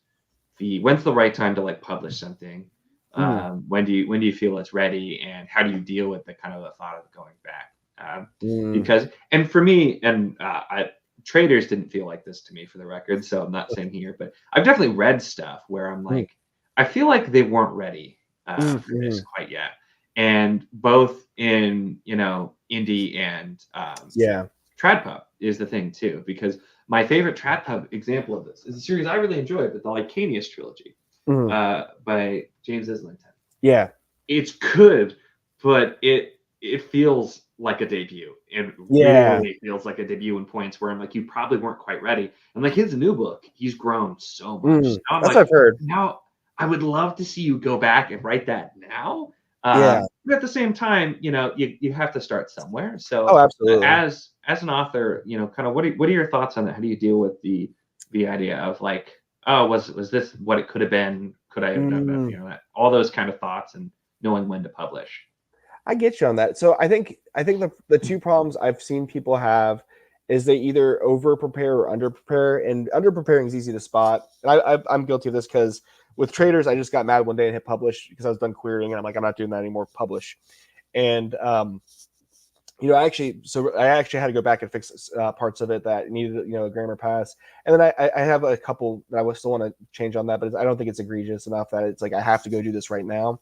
the right time to like publish something. When do you feel it's ready, and how do you deal with the kind of the thought of going back? Because, and for me, and Traitors didn't feel like this to me, for the record, so I'm not saying here, but I've definitely read stuff where I'm like, I feel like they weren't ready for this quite yet. And both in, indie and Trad Pub is the thing too, because my favorite Trad Pub example of this is a series I really enjoyed, but the Lycanius trilogy by James Islington. Yeah. It's good, but it feels like a debut. It Yeah. really feels like a debut in points where I'm like, you probably weren't quite ready. And like his new book, he's grown so much. So I'm That's like, what I've heard. now I would love to see you go back and write that now. Yeah. But at the same time, you have to start somewhere. So Oh, absolutely. as an author, kind of what are your thoughts on that? How do you deal with the idea of like, oh, was this what it could have been? Could I have done that? All those kind of thoughts and knowing when to publish. I get you on that. So I think the two problems I've seen people have is they either over prepare or under prepare, and under preparing is easy to spot. And I'm guilty of this because with Traitors, I just got mad one day and hit publish because I was done querying, and I'm like, I'm not doing that anymore. Publish, and I actually had to go back and fix parts of it that needed a grammar pass, and then I have a couple that I still want to change on that, but I don't think it's egregious enough that it's like I have to go do this right now.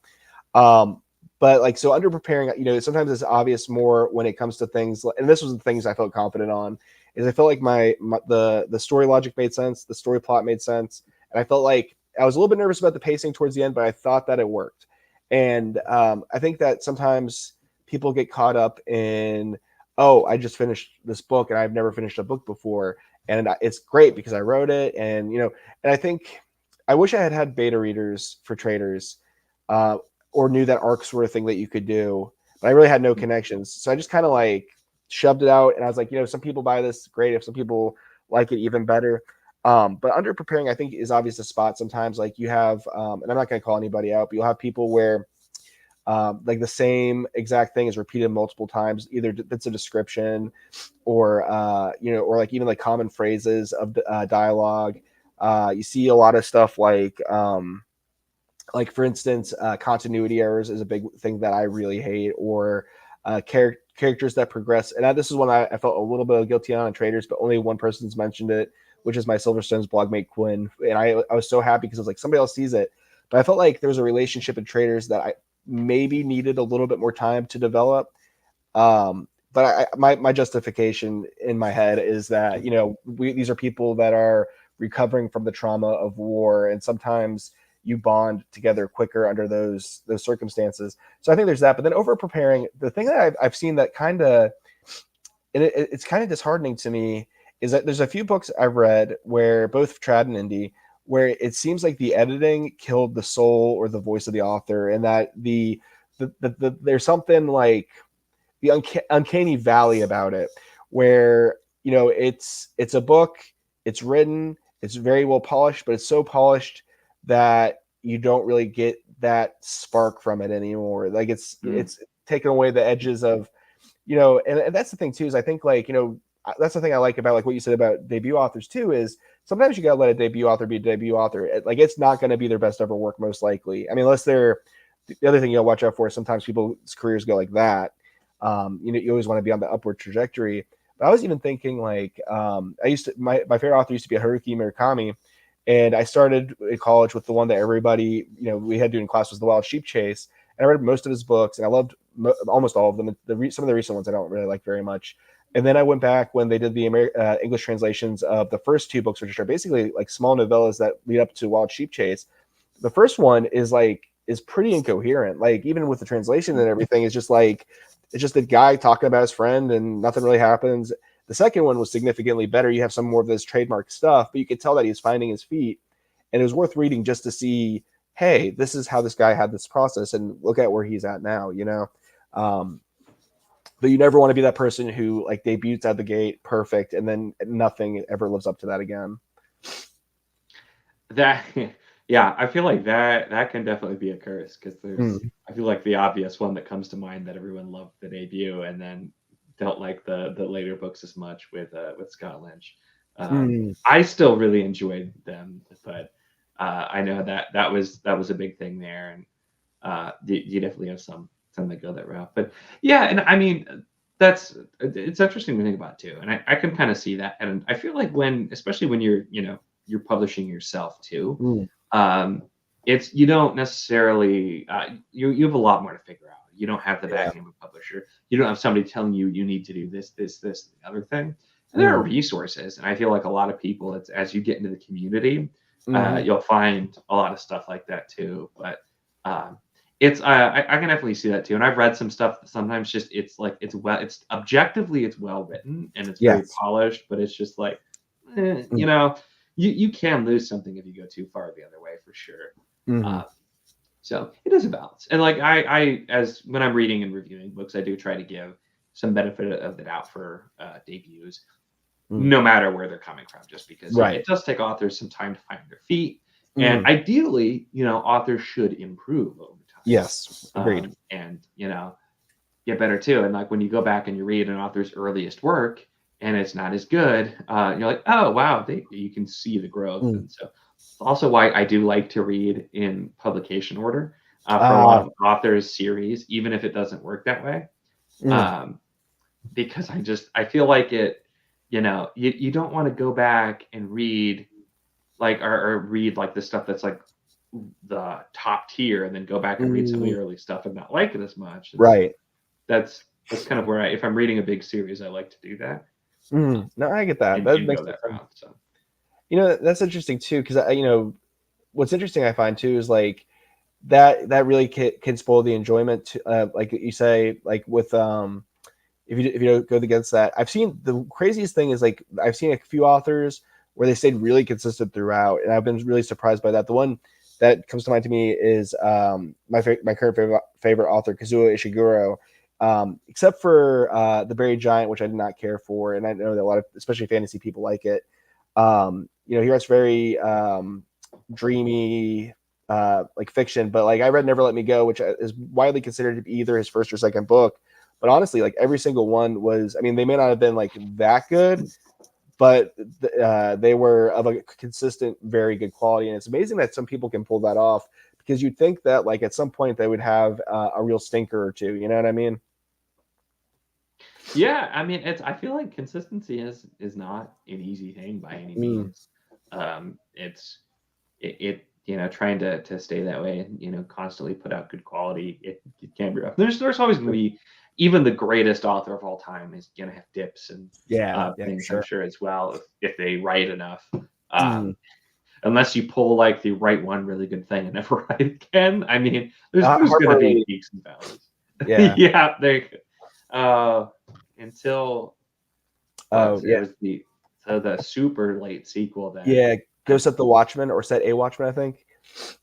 But like, so under preparing, sometimes it's obvious more when it comes to things, and this was the things I felt confident on, is I felt like the story logic made sense, the story plot made sense, and I felt like I was a little bit nervous about the pacing towards the end, but I thought that it worked. And I think that sometimes people get caught up in, oh, I just finished this book and I've never finished a book before, and it's great because I wrote it, and and I think I wish I had beta readers for Traitors. Or knew that arcs were a thing that you could do, but I really had no connections. So I just kind of like shoved it out, and I was like, some people buy this, great. If some people like it, even better. But under preparing, I think, is obvious to spot sometimes. Like you have, and I'm not going to call anybody out, but you'll have people where like the same exact thing is repeated multiple times, either bits of description or or like even like common phrases of dialogue. You see a lot of stuff like for instance, continuity errors is a big thing that I really hate, or characters that progress. And this is one I felt a little bit guilty on in Traitors, but only one person's mentioned it, which is my Silverstone's blogmate Quinn. And I was so happy because I was like, somebody else sees it. But I felt like there was a relationship in Traitors that I maybe needed a little bit more time to develop. But my justification in my head is that, these are people that are recovering from the trauma of war, and sometimes you bond together quicker under those circumstances. So I think there's that. But then over preparing, the thing that I've seen that kind of, it's kind of disheartening to me, is that there's a few books I've read where both trad and indie, where it seems like the editing killed the soul or the voice of the author, and that the there's something like the uncanny valley about it, where it's a book, it's written, it's very well polished, but it's so polished that you don't really get that spark from it anymore. Like it's taken away the edges of, and that's the thing too, is I think like, that's the thing I like about like what you said about debut authors too, is sometimes you gotta let a debut author be a debut author. Like it's not going to be their best ever work, most likely. I mean, unless they're, the other thing you gotta watch out for is sometimes people's careers go like that. You always want to be on the upward trajectory. But I was even thinking like, my favorite author used to be Haruki Murakami. And I started in college with the one that everybody, we had to do in class was The Wild Sheep Chase. And I read most of his books, and I loved almost all of them. Some of the recent ones I don't really like very much. And then I went back when they did the English translations of the first two books, which are basically like small novellas that lead up to Wild Sheep Chase. The first one is pretty incoherent. Like even with the translation and everything, it's just a guy talking about his friend and nothing really happens. The second one was significantly better. You have some more of this trademark stuff, but you could tell that he's finding his feet, and it was worth reading just to see, hey, this is how this guy had this process, and look at where he's at now, but you never want to be that person who like debuts out the gate perfect and then nothing ever lives up to that again. Yeah, I feel like that can definitely be a curse, because I feel like the obvious one that comes to mind that everyone loved the debut and then don't like the later books as much with Scott Lynch. I still really enjoyed them, but I know that was a big thing there, and you definitely have some that go that route. But yeah, and I mean, it's interesting to think about too, and I can kind of see that, and I feel like especially when you're publishing yourself too, Mm, um, it's you don't necessarily you have a lot more to figure out. You don't have the yeah. backing of a publisher. You don't have somebody telling you need to do this, the other thing. And there are Mm, resources, and I feel like a lot of people, it's as you get into the community, hmm. you'll find a lot of stuff like that too. But um, it's I can definitely see that too, and I've read some stuff that sometimes just it's objectively it's well written and it's very Yes. polished, but it's just like Mm, you can lose something if you go too far the other way for sure. hmm. Uh, so it is a balance, and like I as when I'm reading and reviewing books, I do try to give some benefit of the doubt for debuts, Mm. no matter where they're coming from, just because Right. it does take authors some time to find their feet, and Mm. ideally, authors should improve over Yes. time, Agreed. and get better too. And like when you go back and you read an author's earliest work and it's not as good, you're like, oh wow, you can see the growth. Mm. And so it's also why I do like to read in publication order for a lot Ah. of authors' series, even if it doesn't work that way. Mm. Um, because I feel like you don't want to go back and read like or read like the stuff that's like the top tier and then go back and read some of the Mm. early stuff and not like it as much. And so Right. that's kind of where if I'm reading a big series, I like to do that Mm. No, I get that. and That go makes that sense. route. So That's interesting too, because what's interesting I find too is like that really can spoil the enjoyment. Like you say, like with if you don't go against that, I've seen the craziest thing is like I've seen a few authors where they stayed really consistent throughout, and I've been really surprised by that. The one that comes to mind to me is my current favorite author, Kazuo Ishiguro. Except for The Buried Giant, which I did not care for, and I know that a lot of especially fantasy people like it. He writes very dreamy like fiction, but like I read Never Let Me Go, which is widely considered to be either his first or second book. But honestly, like every single one was, I mean, they may not have been like that good, but they were of a consistent, very good quality. And it's amazing that some people can pull that off, because you'd think that like at some point they would have a real stinker or two. You know what I mean? yeah, I mean I feel like consistency is not an easy thing by any Mm, means. It's it trying to stay that way and constantly put out good quality. It can be rough. There's always going to be, even the greatest author of all time is going to have dips and yeah, yeah, for things, I'm sure. sure, as well, if they write enough. Mm. Unless you pull like the write one really good thing and never write again. I mean, there's going to be Harper, peaks and valleys. yeah. Yeah, until Oh, it yeah, was the super late sequel that yeah. Go Set the Watchman, or Set a Watchman, I think.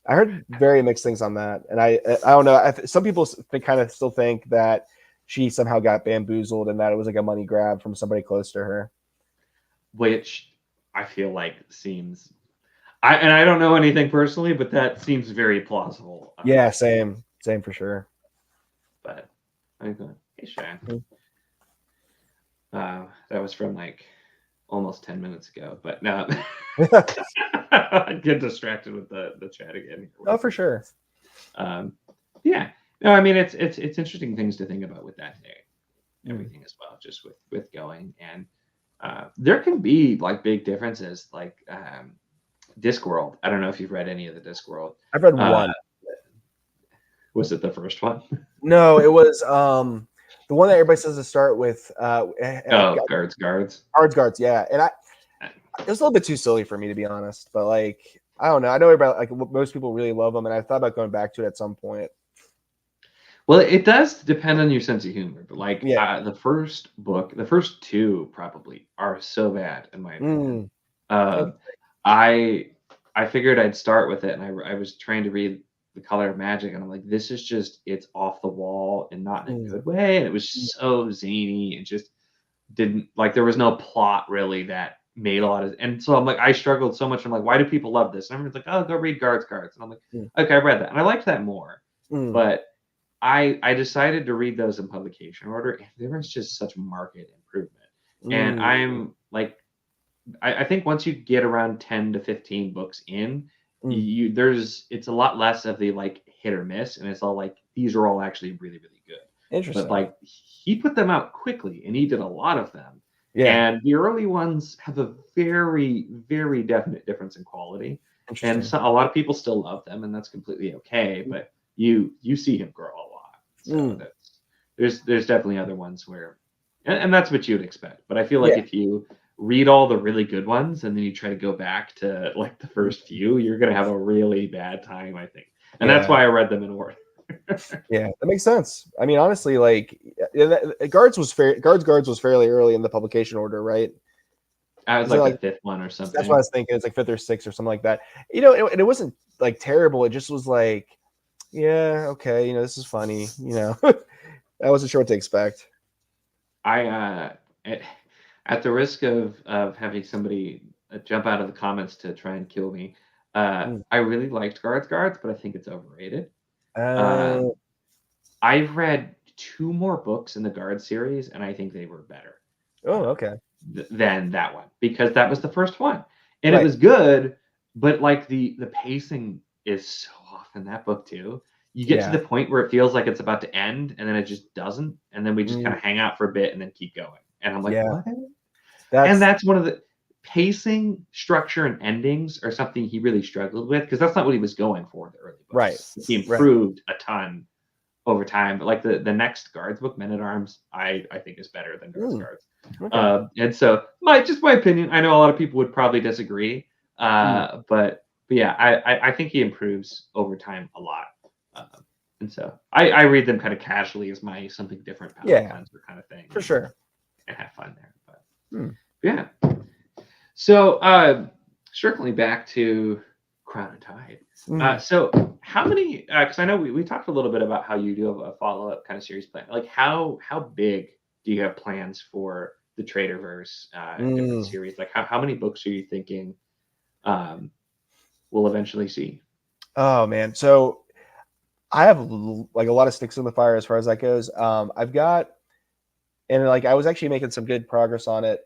I heard very mixed things on that, and I don't know. Some people kind of still think that she somehow got bamboozled and that it was like a money grab from somebody close to her. which I feel like seems I don't know anything personally, but that seems very plausible. Yeah, same for sure. But I thought, hey, Shane, Mm. that was from like almost 10 minutes ago. But no, I get distracted with the chat again. Oh, for sure. Um, yeah, no, I mean it's interesting things to think about with that day, everything as well, just with going and there can be like big differences, like Discworld. I don't know if you've read any of the Discworld. I've read Uh, one. was it the first one? No, it was the one that everybody says to start with. Oh, guards. Guards, yeah. And it was a little bit too silly for me, to be honest. But like, I don't know. I know about like most people really love them, and I thought about going back to it at some point. Well, it does depend on your sense of humor, but like Yeah. the first book, the first two probably are so bad in my opinion. Mm. Uh, I I figured I'd start with it, and I was trying to read The Color of Magic, and I'm like, this is just it's off the wall and not in a Mm. good way, and it was so zany and just didn't like there was no plot really that made a lot of, and so I'm like I struggled so much. I'm like, why do people love this? And everyone's like, oh, go read Guards, and I'm like, Mm. okay, I read that, and I liked that more, Mm. but I decided to read those in publication order, and there was just such market improvement. And Mm. I'm like, I think once you get around 10 to 15 books in, Mm. it's a lot less of the like hit or miss, and it's all like these are all actually really, really good. Interesting. but like he put them out quickly and he did a lot of them. Yeah. And the early ones have a very, very definite difference in quality. And Interesting. so a lot of people still love them, and that's completely okay. But you see him grow a lot. So there's definitely other ones where, and that's what you'd expect. But I feel like Yeah. if you read all the really good ones and then you try to go back to like the first few, you're gonna have a really bad time, I think. And that's Yeah. why I read them in order. Yeah, that makes sense. I mean, honestly, like Guards was Guards was fairly early in the publication order, right? I was Is it like like the fifth one or that's what something. I was thinking. It's like fifth or sixth or something like that. You know, it wasn't like terrible. It just was like, yeah, okay, you know, this is funny. You know, I wasn't sure what to expect. I at the risk of having somebody jump out of the comments to try and kill me, Mm. I really liked Guards, but I think it's overrated. Uh, Um, I've read two more books in the Guard series, and I think they were better oh, uh, okay, than that one because that was the first one, and it right. was good, but like the pacing is so off in that book too. You get to Yeah. the point where it feels like it's about to end, and then it just doesn't, and then we just kind Mm, of hang out for a bit and then keep going. And I'm like, yeah. what? And That's that's one of the pacing, structure, and endings are something he really struggled with because that's not what he was going for in the early right. books. He Right. improved a ton over time, but like the next Guards book, Men at Arms, I think is better than Mm, Guards. okay. And so my opinion. I know a lot of people would probably disagree, Mm, but yeah, I think he improves over time a lot. Uh, and so I read them kind of casually as my something different palate yeah, cleanser kind of thing, for sure. and have fun there. But Hmm. yeah. So, circling back to Crown and Tide. Mm. So how many? Because I know we talked a little bit about how you do have a follow up kind of series plan. Like how big do you have plans for the Traderverse different Mm. series? Like how many books are you thinking um, we'll eventually see? Oh man, so I have like a lot of sticks in the fire as far as that goes. I've got and like I was actually making some good progress on it.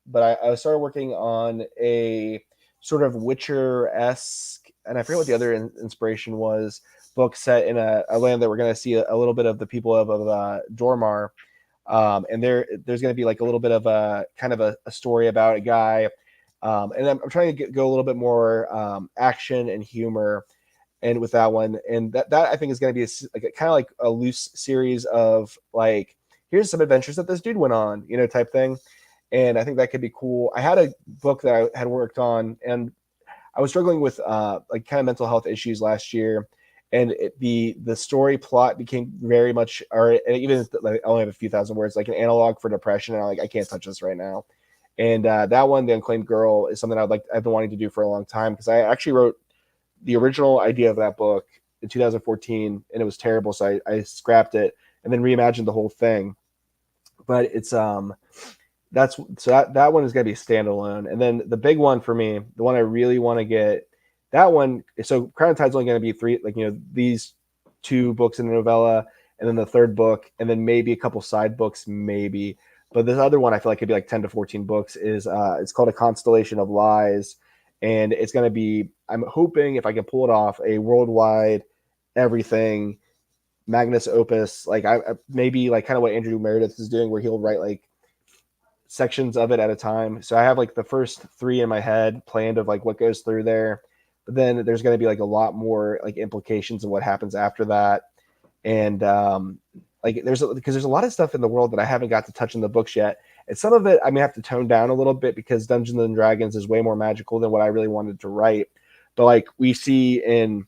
But I started working on a sort of Witcher-esque, and I forget what the other inspiration was, book set in a land that we're going to see a little bit of the people of Dormar. And there's going to be like a little bit of a kind of a story about a guy. And I'm trying to go a little bit more action and humor and with that one, and that I think is going to be like kind of like a loose series of like, here's some adventures that this dude went on, you know, type thing. And I think that could be cool. I had a book that I had worked on, and I was struggling with like kind of mental health issues last year, and the story plot became very much, or even like I only have a few thousand words, like an analog for depression, and I'm like, I can't touch this right now. And that one, The Unclaimed Girl, is something I've been wanting to do for a long time because I actually wrote the original idea of that book in 2014, and it was terrible, so I scrapped it and then reimagined the whole thing. But it's that's so that one is going to be standalone, and then the big one for me, the one I really want to get, that one. So Crown and Tide's only going to be three, like, you know, these two books in the novella, and then the third book, and then maybe a couple side books, maybe. But this other one I feel like could be like 10 to 14 books. Is it's called A Constellation of Lies, and it's going to be, I'm hoping if I can pull it off, a worldwide everything magnus opus, like I maybe like kind of what Andrew Meredith is doing, where he'll write like sections of it at a time. So I have like the first three in my head planned of like what goes through there, but then there's going to be like a lot more like implications of what happens after that. And like because there's a lot of stuff in the world that I haven't got to touch in the books yet, and some of it I may have to tone down a little bit because Dungeons and Dragons is way more magical than what I really wanted to write. But like we see in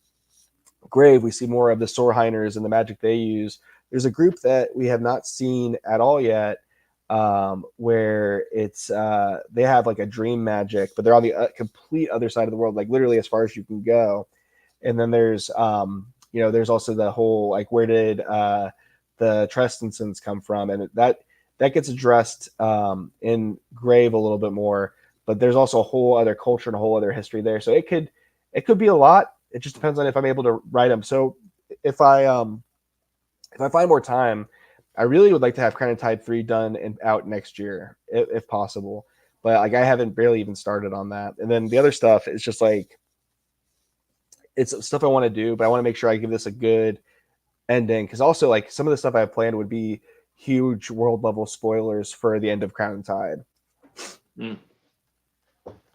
Grave, we see more of the Sorheiners and the magic they use. There's a group that we have not seen at all yet, where it's they have like a dream magic, but they're on the complete other side of the world, like literally as far as you can go. And then there's you know, there's also the whole like, where did the Trestensons come from, and that gets addressed in Grave a little bit more. But there's also a whole other culture and a whole other history there, so it could be a lot. It just depends on if I'm able to write them. So if I find more time, I really would like to have Crown and Tide 3 done and out next year, if possible. But like I haven't barely even started on that. And then the other stuff is just like, it's stuff I want to do, but I want to make sure I give this a good ending, because also like some of the stuff I have planned would be huge world level spoilers for the end of Crown and Tide.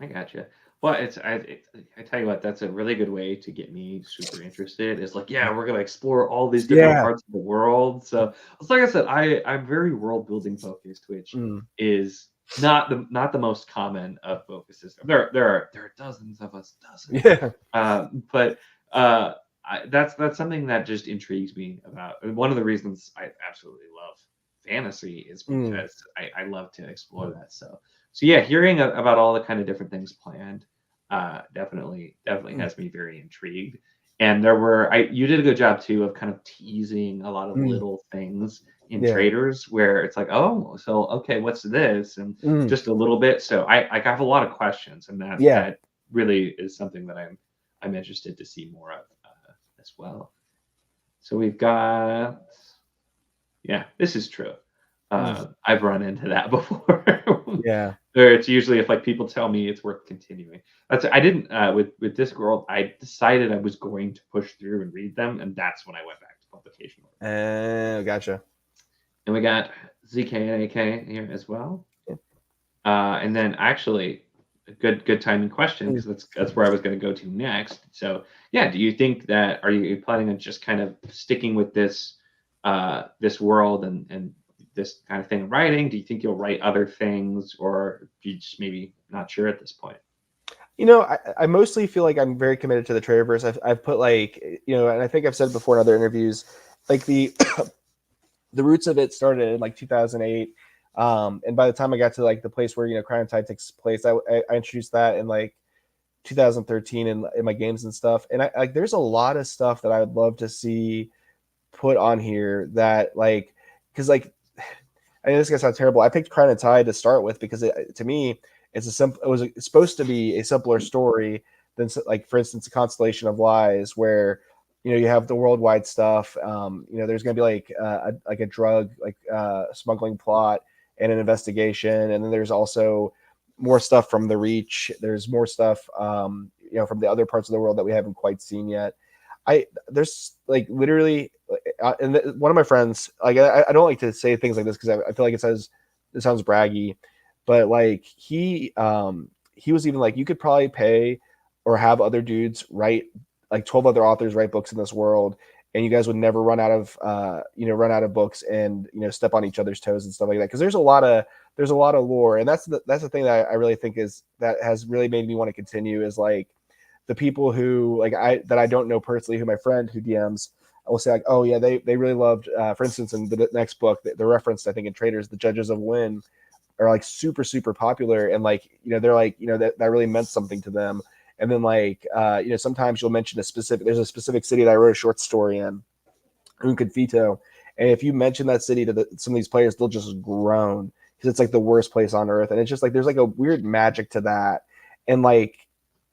I gotcha. Well, I tell you what, that's a really good way to get me super interested. Is like, yeah, we're gonna explore all these different Yeah. parts of the world. So it's like I said, I'm very world building focused, which is not the most common of focuses. There are dozens of us, dozens. Yeah. But that's something that just intrigues me about. One of the reasons I absolutely love fantasy is because I love to explore that. So yeah, hearing about all the kind of different things planned definitely has me very intrigued. And you did a good job too of kind of teasing a lot of little things in Yeah. Traitors where it's like, oh, so okay, what's this? And just a little bit. So I have a lot of questions, and that really is something that I'm interested to see more of as well. So we've got, yeah, this is true. I've run into that before. Yeah. Or it's usually if like people tell me it's worth continuing. I didn't with Discworld. I decided I was going to push through and read them, and that's when I went back to publication. Gotcha. And we got ZK and AK here as well. And then actually a good timing question, because that's where I was going to go to next. So yeah, do you think that are you planning on just kind of sticking with this this world and this kind of thing in writing? Do you think you'll write other things, or do you just maybe not sure at this point? You know, I mostly feel like I'm very committed to the Traitors. I've put like, you know, and I think I've said before in other interviews, like the roots of it started in like 2008. And by the time I got to like the place where, you know, Crown and Tide takes place, I introduced that in like 2013 in my games and stuff. And I like, there's a lot of stuff that I would love to see put on here that like, because like, I mean, this is gonna sound terrible. I picked Crown and Tide to start with because to me, it's supposed to be a simpler story than, like, for instance, a Constellation of Lies, where, you know, you have the worldwide stuff. You know, there's gonna be like a drug smuggling plot and an investigation, and then there's also more stuff from the Reach. There's more stuff, you know, from the other parts of the world that we haven't quite seen yet. There's like literally, and one of my friends, like, I don't like to say things like this because I feel like it sounds braggy, but like he was even like, you could probably pay or have other dudes write, like 12 other authors write books in this world, and you guys would never run out of books and, you know, step on each other's toes and stuff like that, because there's a lot of lore, and that's the thing that I really think is that has really made me want to continue, is like the people who like I don't know personally, who my friend who DMs, I will say like, oh yeah, they really loved, for instance, in the next book, the reference I think in Traitors, the Judges of Wynn are like super popular, and like, you know, they're like, you know, that really meant something to them. And then like, you know, sometimes you'll mention there's a specific city that I wrote a short story in, Confito, and if you mention that city to some of these players, they'll just groan because it's like the worst place on earth, and it's just like there's like a weird magic to that, and like,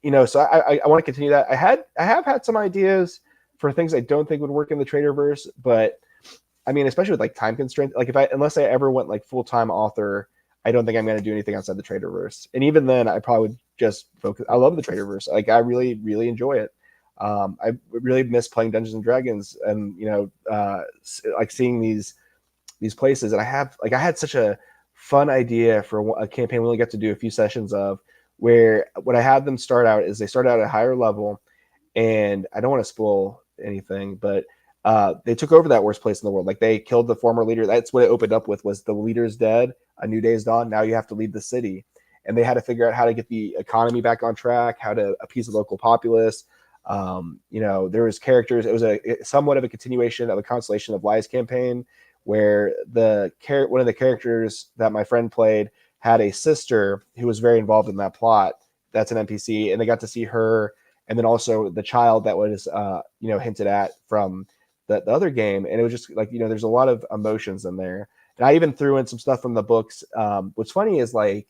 you know, so I want to continue that. I have had some ideas for things I don't think would work in the Traitorverse, but I mean, especially with like time constraints, like unless I ever went like full-time author, I don't think I'm going to do anything outside the Traitorverse. And even then, I probably would just focus. I love the Traitorverse. Like, I really enjoy it. I really miss playing Dungeons and Dragons, and, you know, like seeing these places. And I had such a fun idea for a campaign we only got to do a few sessions of, where what I had them start out is they start out at a higher level, and I don't want to spoil anything, but they took over that worst place in the world. Like, they killed the former leader. That's what it opened up with, was the leader's dead, a new day's dawn. Now you have to lead the city. And they had to figure out how to get the economy back on track, how to appease the local populace. You know, there was characters. It was somewhat of a continuation of a Constellation of Lies campaign, where one of the characters that my friend played had a sister who was very involved in that plot. That's an NPC, and they got to see her, and then also the child that was, you know, hinted at from the other game. And it was just like, you know, there's a lot of emotions in there. And I even threw in some stuff from the books. What's funny is, like,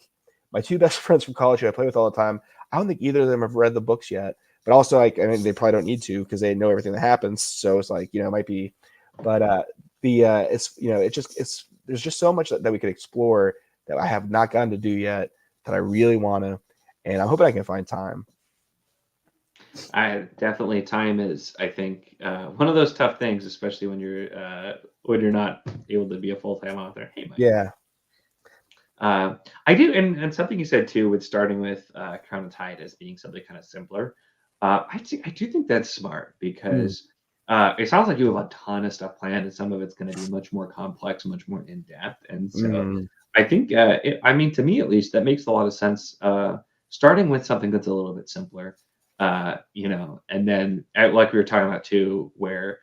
my two best friends from college who I play with all the time, I don't think either of them have read the books yet. But also, like, I mean, they probably don't need to because they know everything that happens. So it's like, you know, it might be, but it's, you know, there's just so much that we could explore that I have not gotten to do yet that I really want to, and I'm hoping I can find time. I definitely time is, I think, one of those tough things, especially when you're not able to be a full-time author. Hey, Mike. Yeah. I do, and something you said too, with starting with Crown of Tide as being something kind of simpler. I do think that's smart Mm, because it sounds like you have a ton of stuff planned, and some of it's going to be much more complex, much more in depth. And so mm, I think, I mean, to me at least, that makes a lot of sense. Starting with something that's a little bit simpler, and then like we were talking about too, where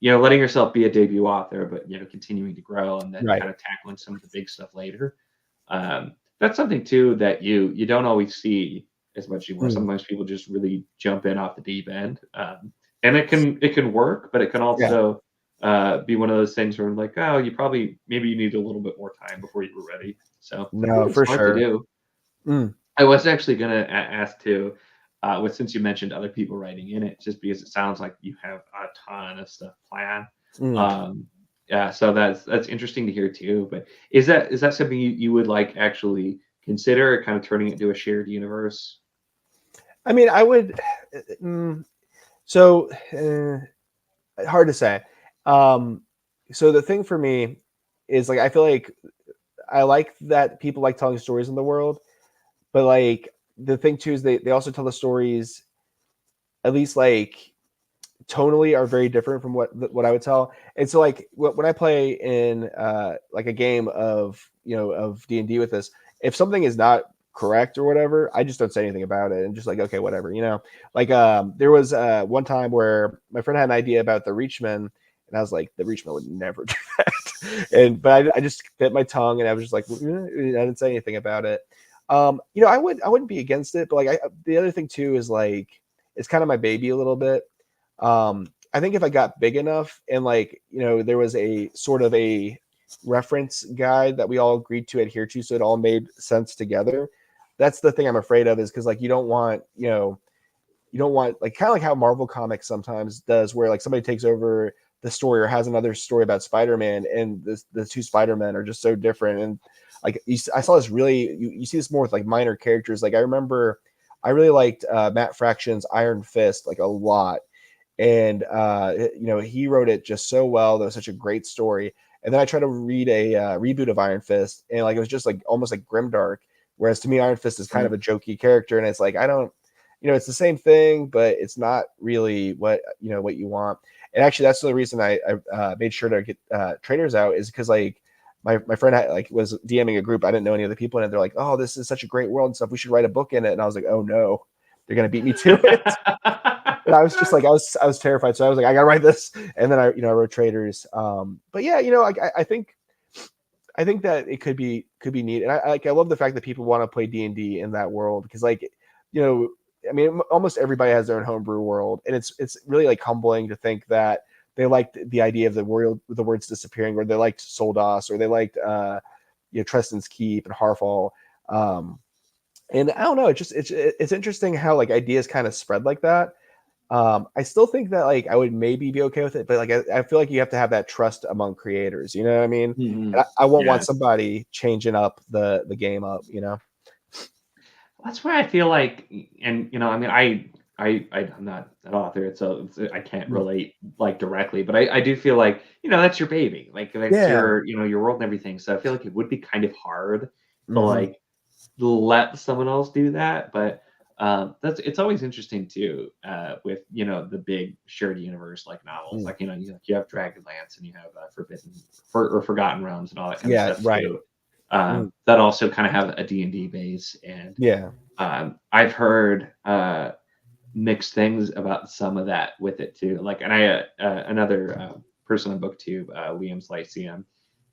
letting yourself be a debut author, but continuing to grow and then right. kind of tackling some of the big stuff later. That's something too that you don't always see as much anymore. Mm, Sometimes people just really jump in off the deep end, and it can work, but it can yeah. also be one of those things where like, oh, maybe you need a little bit more time before you were ready. So I think No, it's for smart to sure. do. Mm, I was actually gonna ask too, since you mentioned other people writing in it, just because it sounds like you have a ton of stuff planned. mm. Um, yeah, so that's interesting to hear too. But is that something you would like actually consider, kind of turning it into a shared universe? I mean, I would. Mm, so hard to say. Um, so the thing for me is like I feel like I like that people like telling stories in the world, but like the thing too is they also tell the stories at least like tonally are very different from what I would tell. And so like when I play in like a game of of D&D with this, if something is not correct or whatever, I just don't say anything about it and just like okay, whatever, Like there was one time where my friend had an idea about the Reachmen and I was like the Reachmen would never do that. But I just bit my tongue and I was just like I didn't say anything about it. I wouldn't be against it, but like the other thing too is like it's kind of my baby a little bit. I think if I got big enough and like, there was a sort of a reference guide that we all agreed to adhere to, so it all made sense together. That's the thing I'm afraid of is because like you don't want like kind of like how Marvel Comics sometimes does, where like somebody takes over the story or has another story about Spider-Man, and the two Spider-Men are just so different. And like I saw this really, you see this more with like minor characters. Like I remember, I really liked Matt Fraction's Iron Fist like a lot, and he wrote it just so well. That was such a great story. And then I tried to read a reboot of Iron Fist, and like it was just like almost like grimdark. Whereas to me, Iron Fist is kind of a jokey character, and it's like I don't, it's the same thing, but it's not really what you want. And actually, that's the reason I made sure to get Traitors out is because like my friend was DMing a group. I didn't know any of the people in it. They're like, "Oh, this is such a great world and stuff. We should write a book in it." And I was like, "Oh no, they're gonna beat me to it." And I was just like, I was terrified. So I was like, I gotta write this. And then I wrote Traitors. But yeah, I think that it could be neat. And I love the fact that people want to play D&D in that world because like, I mean, almost everybody has their own homebrew world, and it's really like humbling to think that they liked the idea of the words disappearing, or they liked Soldas, or they liked Treston's Keep and Harfall. And I don't know, it's interesting how like ideas kind of spread like that. I still think that like I would maybe be okay with it, but like I feel like you have to have that trust among creators. You know what I mean? And Mhm. I won't want Yeah. somebody changing up the game up. That's where I feel like, and I mean, I'm not an author, so I can't Mm. relate like directly, but I do feel like that's your baby, like that's Yeah. your world and everything. So I feel like it would be kind of hard to Hmm. like let someone else do that, but it's always interesting too, with the big shared universe like novels, like you have Dragonlance and you have Forgotten Realms and all that kind of Yeah. stuff Right. too. Mm. That also kind of have a D&D base, and Yeah. I've heard mixed things about some of that with it too. Like, and another person on BookTube, Liam's Lyceum,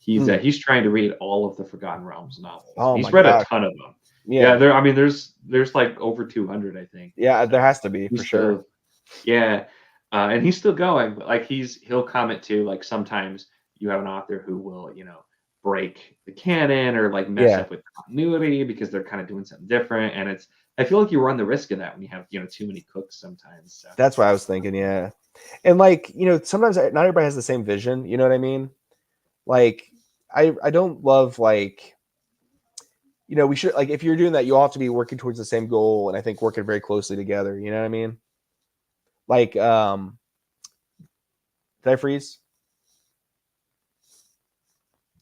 Mm. he's trying to read all of the Forgotten Realms novels. Oh He's my read a gosh. ton of them. Yeah, Yeah. I mean, there's like over 200, I think. Yeah. There So has to be for he's sure. still, yeah, and he's still going. But like he'll comment too. Like sometimes you have an author who will break the canon or like mess Yeah. up with continuity because they're kind of doing something different, and I feel like you run the risk of that when you have too many cooks sometimes. So That's what I was thinking. Yeah. And like, sometimes not everybody has the same vision. You know what I mean? Like, I don't love like, we should like if you're doing that, you all have to be working towards the same goal, and I think working very closely together. You know what I mean? Like, did I freeze?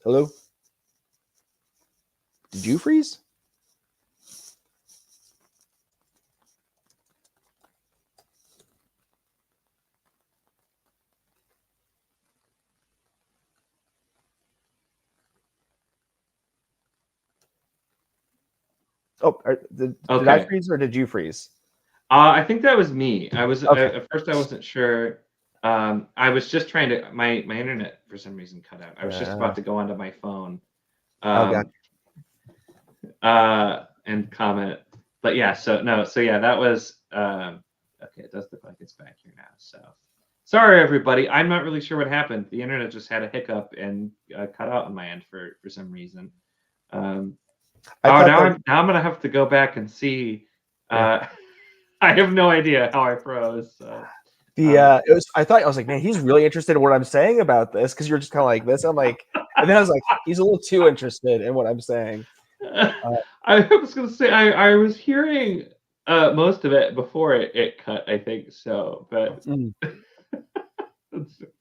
Hello? Did you freeze? Oh, did I freeze or did you freeze? I think that was me. I was Okay. at first I wasn't sure. I was just trying to my internet for some reason cut out. I was just about to go onto my phone, Oh, God. and comment. But yeah, so no, so yeah, that was okay. It does look like it's back here now. So sorry, everybody. I'm not really sure what happened. The internet just had a hiccup and cut out on my end for some reason. Now I'm gonna have to go back and see. I have no idea how I froze. So. I was like, man, he's really interested in what I'm saying about this, because you're just kind of like this. I'm like, and then I was like, he's a little too interested in what I'm saying. I was gonna say I was hearing most of it before it cut, I think so, but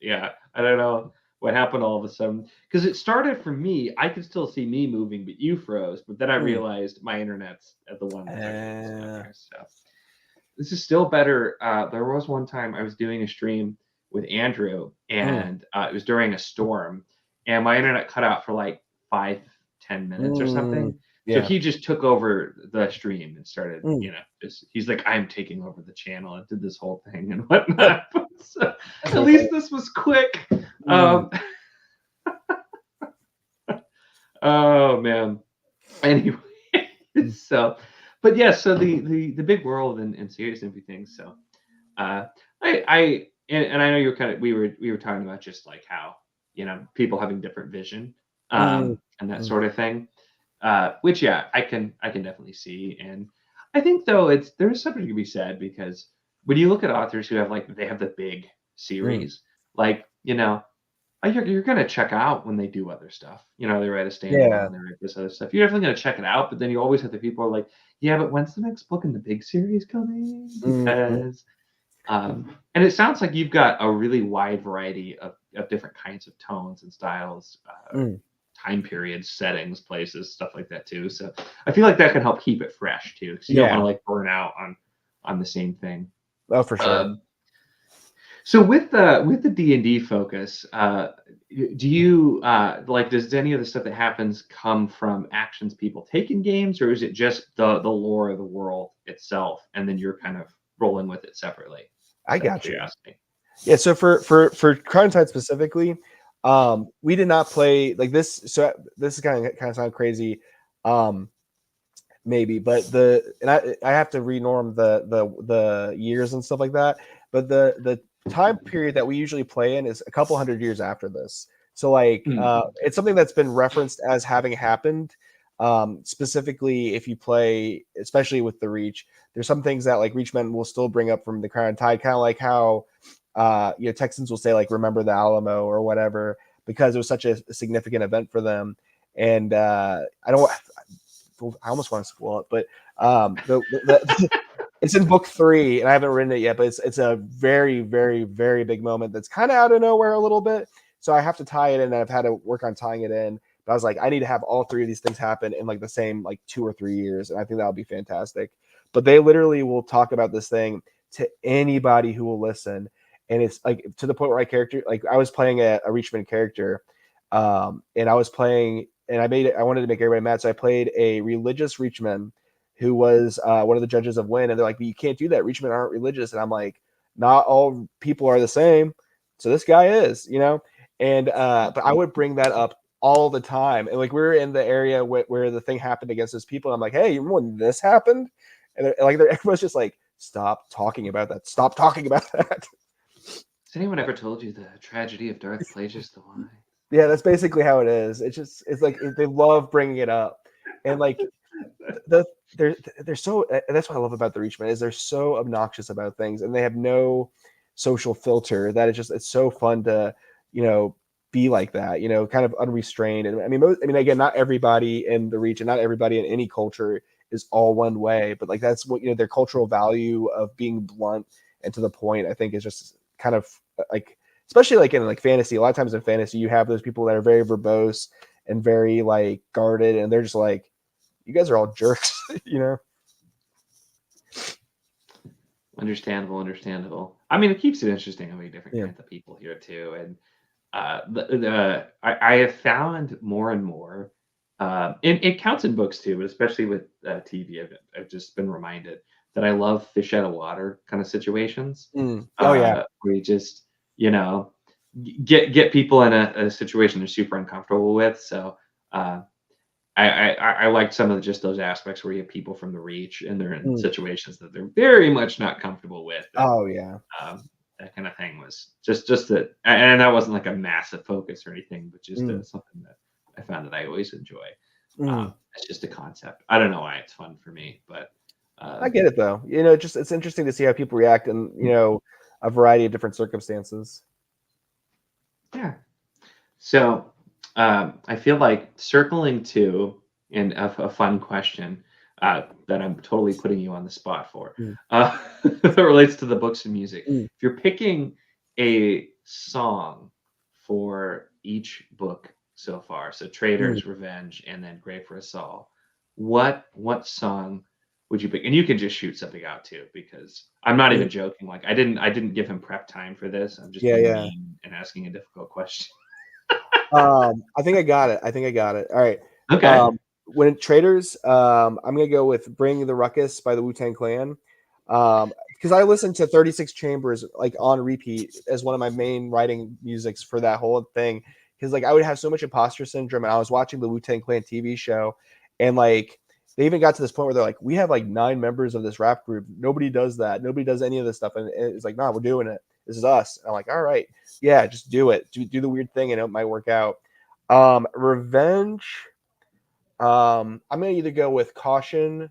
yeah, I don't know what happened all of a sudden, because it started for me. I could still see me moving, but you froze. But then I realized my internet's at the one that's actually stuck here. So this is still better. There was one time I was doing a stream with Andrew, and it was during a storm, and my internet cut out for like 5-10 minutes or something. So he just took over the stream and started, he's like, I'm taking over the channel, and did this whole thing and whatnot. So, at least this was quick. Oh man. Anyway, so, but yeah, so the big world and series and everything. So, I know you're we were talking about just like how people having different vision, and that sort of thing. Which I can definitely see, and I think though there's something to be said, because when you look at authors who have they have the big series, you're gonna check out when they do other stuff. They write a standalone, they write this other stuff. You're definitely gonna check it out, but then you always have the people who are like, yeah, but when's the next book in the big series coming? Because and it sounds like you've got a really wide variety of different kinds of tones and styles, time periods, settings, places, stuff like that too. So I feel like that can help keep it fresh too, because you don't want to burn out on the same thing. Oh, for sure. So with the D&D focus, do you does any of the stuff that happens come from actions people take in games, or is it just the lore of the world itself, and then you're kind of rolling with it separately? I got you. Yeah. So for Crown Tide specifically, we did not play like this. So this is kind of sound crazy, maybe, but I have to renorm the years and stuff like that. But the time period that we usually play in is a couple hundred years after this. So it's something that's been referenced as having happened. Specifically, if you play, especially with the Reach, there's some things that Reachmen will still bring up from the Crown Tide, kind of like how Texans will say remember the Alamo or whatever, because it was such a significant event for them. And I almost want to spoil it, but it's in book 3, and I haven't written it yet, but it's a very, very, very big moment that's kind of out of nowhere a little bit. So I have to tie it in, and I've had to work on tying it in. But I was like, I need to have all 3 of these things happen in the same 2 or 3 years, and I think that would be fantastic. But they literally will talk about this thing to anybody who will listen, and it's to the point where my character, I was playing a Reachman character, and I was playing, and I wanted to make everybody mad, so I played a religious Reachman who was one of the judges of Win, and they're like, but you can't do that. Reachmen aren't religious. And I'm like, not all people are the same. So this guy is, and but I would bring that up all the time. And we're in the area where the thing happened against those people. I'm like, hey, you remember when this happened? And everyone's just like, stop talking about that. Stop talking about that. Has anyone ever told you the tragedy of Darth Plagueis the Wise? Yeah, that's basically how it is. It's they love bringing it up, and they're so, that's what I love about the Reachmen, is they're so obnoxious about things, and they have no social filter, that it's so fun to be like that, kind of unrestrained. And I mean again, not everybody in the Reach and not everybody in any culture is all one way, but that's what their cultural value of being blunt and to the point, I think is just kind of like, especially like in like fantasy. A lot of times in fantasy, you have those people that are very verbose and very like guarded, and they're just like, you guys are all jerks, you know? Understandable. I mean, it keeps it interesting having different Yeah. kinds of people here too. And I have found more and more, and it counts in books too, but especially with TV, I've just been reminded that I love fish out of water kind of situations, Oh yeah. where you just, you know, get people in a situation they're super uncomfortable with. So uh, I like some of just those aspects where you have people from the Reach and they're in situations that they're very much not comfortable with. And, Oh yeah. that kind of thing was just that, and that wasn't like a massive focus or anything, but just something that I found that I always enjoy. It's just a concept. I don't know why it's fun for me, but I get it though. You know, just it's interesting to see how people react in, you know, a variety of different circumstances. yeah. So I feel like circling to and a fun question that I'm totally putting you on the spot for that relates to the books and music. If you're picking a song for each book so far, so Traitors, Revenge, and then Grave for Us All, what song would you pick? And you can just shoot something out too, because I'm not even joking. Like I didn't give him prep time for this. I'm just being mean and asking a difficult question. I think I got it. All right. Okay. When Traitors, I'm gonna go with "Bring the Ruckus" by the Wu-Tang Clan, because I listened to 36 Chambers like on repeat as one of my main writing musics for that whole thing. Because like I would have so much imposter syndrome, and I was watching the Wu-Tang Clan TV show, and like they even got to this point where they're like, "We have like 9 members of this rap group. Nobody does that. Nobody does any of this stuff." And it's like, "Nah, we're doing it. This is us." And I'm like, "All right, yeah, just do it. Do the weird thing, and it might work out." Revenge. I'm gonna either go with Caution,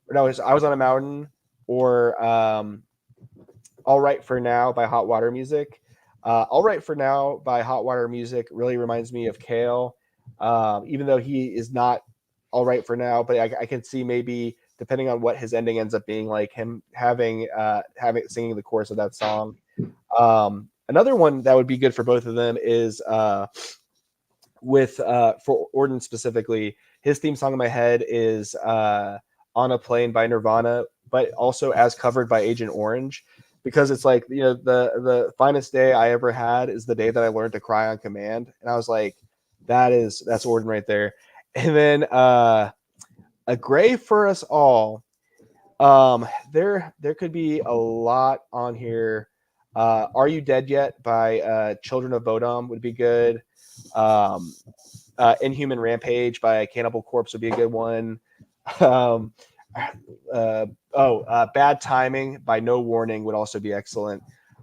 or no, I was on a mountain, or All Right for Now by Hot Water Music. All Right for Now by Hot Water Music really reminds me of Kale, even though he is not all right for now. But I can see maybe depending on what his ending ends up being, like him having singing the chorus of that song. Another one that would be good for both of them is with for Orden specifically. His theme song in my head is "On a Plane" by Nirvana, but also as covered by Agent Orange, because it's like, you know, the finest day I ever had is the day that I learned to cry on command, and I was like, that's Orden right there. And then "A Grave for Us All." There could be a lot on here. "Are You Dead Yet" by Children of Bodom would be good. Inhuman Rampage by Cannibal Corpse would be a good one. Bad Timing by No Warning would also be excellent.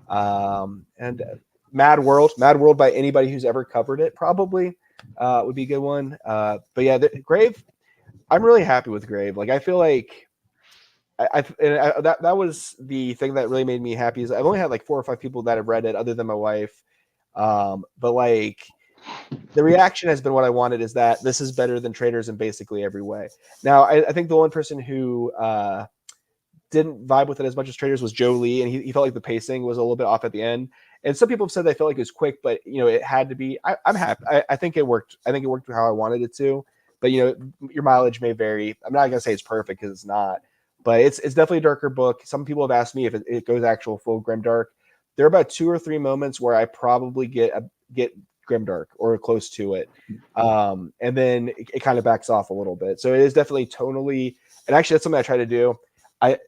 And Mad World by anybody who's ever covered it probably would be a good one. But yeah, Grave, I'm really happy with Grave. Like I feel like that was the thing that really made me happy, is I've only had like 4 or 5 people that have read it other than my wife. But like the reaction has been what I wanted, is that this is better than Traitors in basically every way. Now, I think the one person who didn't vibe with it as much as Traitors was Joe Lee, and he felt like the pacing was a little bit off at the end. And some people have said they felt like it was quick, but you know, it had to be. I'm happy. I think it worked. I think it worked how I wanted it to. But you know, your mileage may vary. I'm not gonna say it's perfect because it's not, but it's definitely a darker book. Some people have asked me if it goes actual full grimdark. There are about 2 or 3 moments where I probably get grimdark or close to it, and then it kind of backs off a little bit. So it is definitely tonally, and actually that's something I try to do. I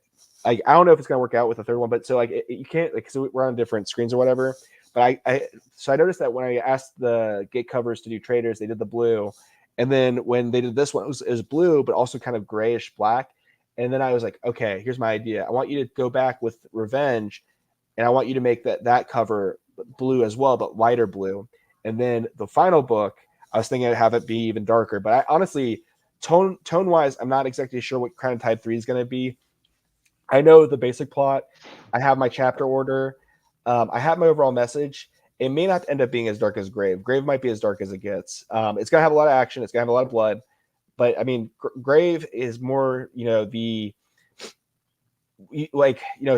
don't know if it's gonna work out with the third one, but so like you can't, like, so we're on different screens or whatever. But I noticed that when I asked the gate covers to do Traitors, they did the blue, and then when they did this one, it was blue, but also kind of grayish black. And then I was like, okay, here's my idea. I want you to go back with Revenge, and I want you to make that cover blue as well, but lighter blue. And then the final book, I was thinking I'd have it be even darker. But I honestly, tone wise, I'm not exactly sure what Crown Tide 3 is going to be. I know the basic plot. I have my chapter order. I have my overall message. It may not end up being as dark as Grave. Grave might be as dark as it gets. It's gonna have a lot of action. It's gonna have a lot of blood. But I mean, Grave is more, you know,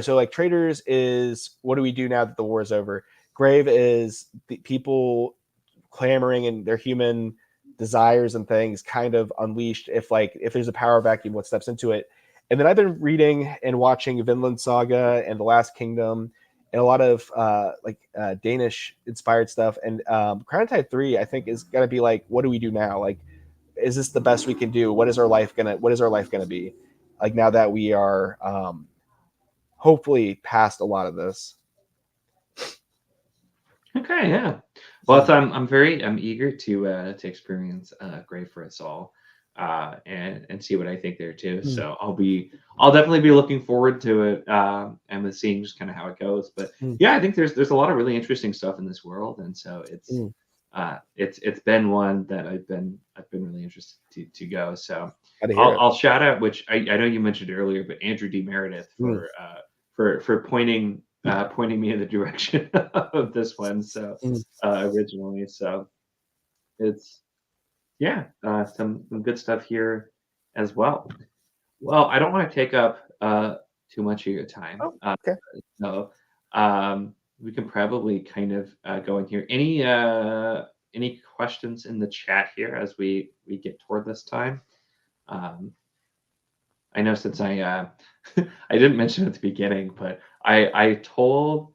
so like Traitors is what do we do now that the war is over? Grave is the people clamoring and their human desires and things kind of unleashed. If there's a power vacuum, what steps into it? And then I've been reading and watching Vinland Saga and The Last Kingdom and a lot of Danish inspired stuff. And Crown Tide 3, I think, is gonna be like, what do we do now? Like, is this the best we can do? What is our life gonna be? Like now that we are hopefully past a lot of this. Okay, yeah. Well, I'm eager to experience Grave for Us All, and see what I think there too. So I'll definitely be looking forward to it, and seeing just kind of how it goes. But yeah, I think there's a lot of really interesting stuff in this world, and so it's been one that I've been really interested to go. So I'll shout out, which I know you mentioned earlier, but Andrew D. Meredith for pointing me in the direction of this one. So originally, so it's some good stuff here as well. Well, I don't want to take up too much of your time. Oh, okay. So we can probably kind of go in here. Any questions in the chat here as we get toward this time? I know since I I didn't mention at the beginning, but I told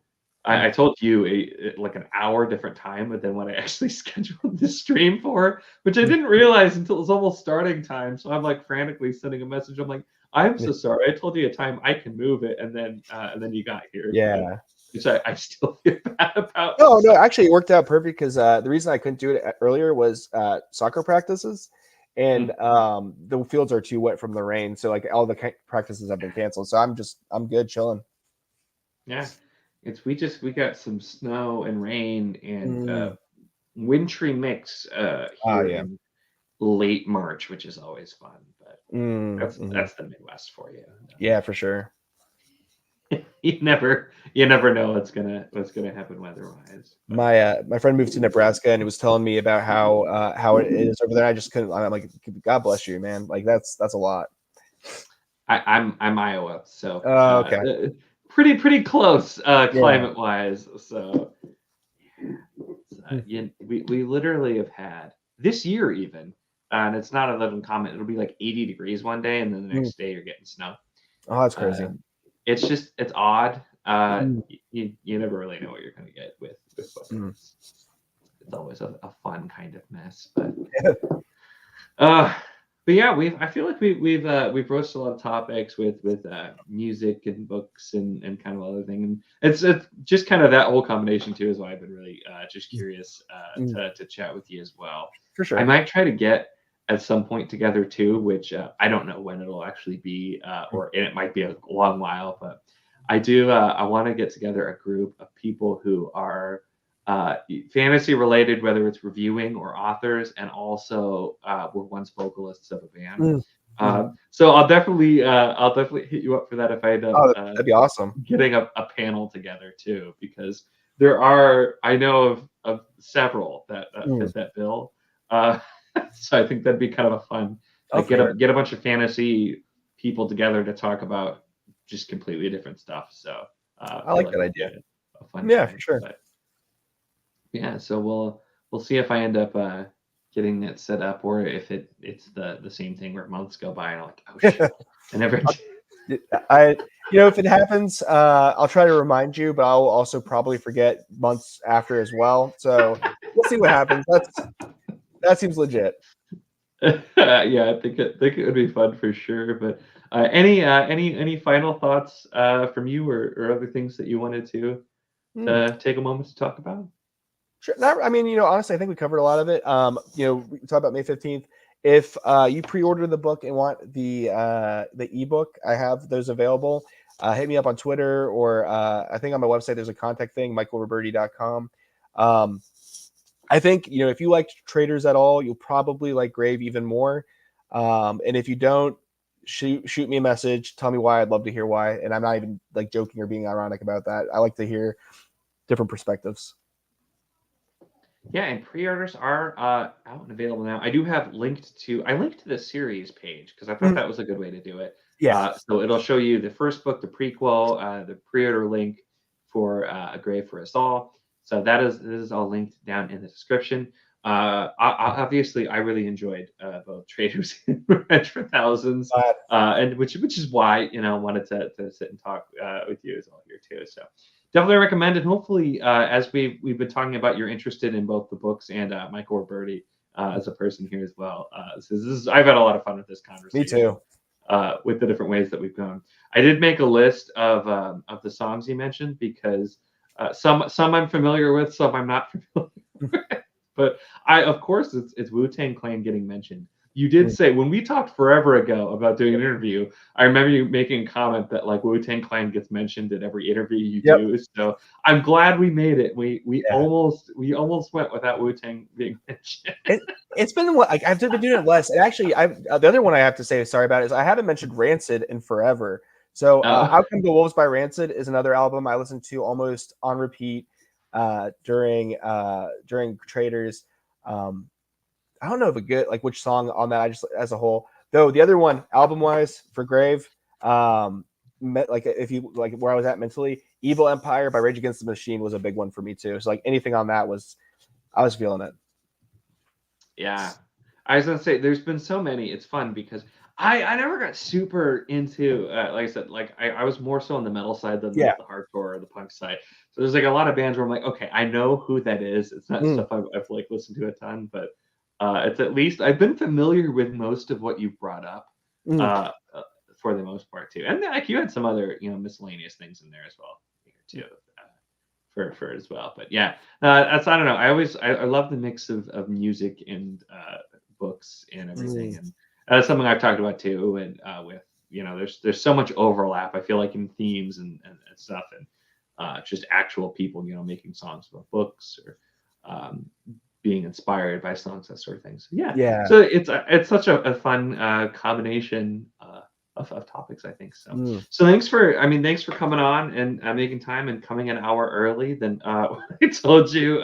you like an hour different time than what I actually scheduled this stream for, which I didn't realize until it was almost starting time. So I'm like frantically sending a message. I'm like, I'm so sorry. I told you a time I can move it, and then you got here. Yeah. Which I still feel bad about. No, actually it worked out perfect because the reason I couldn't do it earlier was soccer practices. And the fields are too wet from the rain, so like all the practices have been canceled. So I'm good chilling. Yeah, we got some snow and rain and wintry mix here in late March, which is always fun. But that's the Midwest for you. Yeah, for sure. you never know what's gonna happen weather-wise. My friend moved to Nebraska and he was telling me about how it is over there. I just couldn't. I'm like, God bless you, man. Like that's a lot. I'm Iowa, so okay. Pretty close climate-wise. So we literally have had this year even, and it's not a uncommon. It'll be like 80 degrees one day, and then the next day you're getting snow. Oh, that's crazy. It's odd. You never really know what you're going to get with weather. It's always a fun kind of mess, but yeah, I feel like we've broached a lot of topics with music and books and kind of other thing, and it's just kind of that whole combination too is why I've been really just curious to chat with you as well. For sure. I might try to get at some point together too, which I don't know when it'll actually be, and it might be a long while, but I do. I want to get together a group of people who are fantasy related, whether it's reviewing or authors, and also were once vocalists of a band. So I'll definitely hit you up for that if I end up. That'd be awesome. Getting a panel together too, because I know of several that fit that bill. So I think that'd be kind of a fun. Get a bunch of fantasy people together to talk about just completely different stuff. So I like that idea. A fun time, for sure. But, yeah, so we'll see if I end up getting that set up, or if it's the same thing where months go by and I'm like, oh shit, I never. If it happens, I'll try to remind you, but I'll also probably forget months after as well. So we'll see what happens. That seems legit. Yeah, I think it would be fun for sure. But any final thoughts from you or other things that you wanted to take a moment to talk about? Sure. Honestly, I think we covered a lot of it. We talked about May 15th. If you pre-order the book and want the ebook, I have those available. Hit me up on Twitter, or I think on my website there's a contact thing, michaelroberti.com. I think if you liked Traitors at all, you'll probably like Grave even more. And if you don't, shoot me a message, tell me why. I'd love to hear why. And I'm not even like joking or being ironic about that. I like to hear different perspectives. Yeah, and pre-orders are out and available now. I do have linked to the series page because I thought that was a good way to do it. Yeah. So it'll show you the first book, the prequel, the pre-order link for A Grave for Us All. So this is all linked down in the description. Obviously, I really enjoyed both Traitors and Revenge for Thousands, Glad. and which is why I wanted to sit and talk with you as well here too. So definitely recommend it. Hopefully, as we've been talking about, you're interested in both the books and Michael Roberti as a person here as well. I've had a lot of fun with this conversation. Me too. With the different ways that we've gone. I did make a list of the songs you mentioned because some I'm familiar with, some I'm not familiar with. But of course, it's Wu-Tang Clan getting mentioned. You did say when we talked forever ago about doing an interview, I remember you making a comment that like Wu-Tang Clan gets mentioned at every interview you do. So I'm glad we made it. We almost went without Wu-Tang being mentioned. It's been like I've been doing it less. And actually, the other one I have to say sorry about is I haven't mentioned Rancid in forever. So Out Come the Wolves by Rancid is another album I listened to almost on repeat during Traitors. I don't know if a good like which song on that I just as a whole. Though the other one album wise for Grave, like if you like where I was at mentally, Evil Empire by Rage Against the Machine was a big one for me too. So like anything on that I was feeling it. Yeah, I was gonna say there's been so many. It's fun because I never got super into like I said, like I was more so on the metal side than like the hardcore or the punk side. So there's like a lot of bands where I'm like, okay, I know who that is. It's not stuff I've like listened to a ton, but it's at least I've been familiar with most of what you brought up for the most part too. And like you had some other miscellaneous things in there as well here too. For it as well, but yeah, that's I don't know. I love the mix of music and books and everything, and that's something I've talked about too. And with there's so much overlap. I feel like in themes and stuff, and just actual people making songs about books or being inspired by songs, that sort of thing. So yeah. So it's such a fun combination of topics, I think. So thanks for coming on and making time and coming an hour early than I told you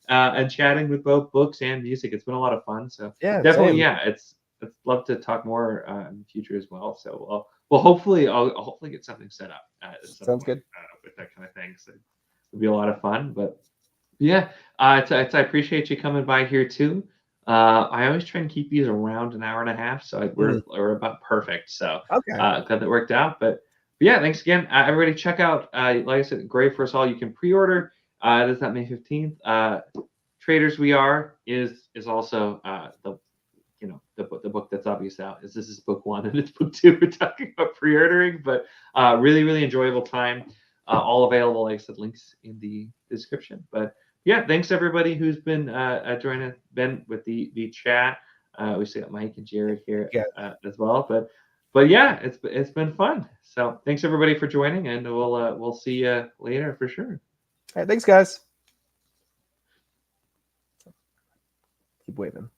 and chatting with both books and music. It's been a lot of fun. So definitely, it's love to talk more in the future as well. So well, hopefully I'll hopefully get something set up. Sounds good with that kind of thing. So it'll be a lot of fun. But yeah, I appreciate you coming by here too. I always try and keep these around an hour and a half, so we're about perfect. So glad that worked out. But yeah, thanks again, everybody. Check out, like I said, Grave for Us All. You can pre-order. It is that May 15th. Traitors We Are is also the book that's obvious out. This is book 1 and it's book 2. We're talking about pre-ordering, but really enjoyable time. All available, like I said, links in the description. But yeah, thanks everybody who's been joining Ben with the chat. We see got Mike and Jared here as well. But yeah, it's been fun. So thanks everybody for joining, and we'll see you later for sure. All right, thanks guys. Keep waving.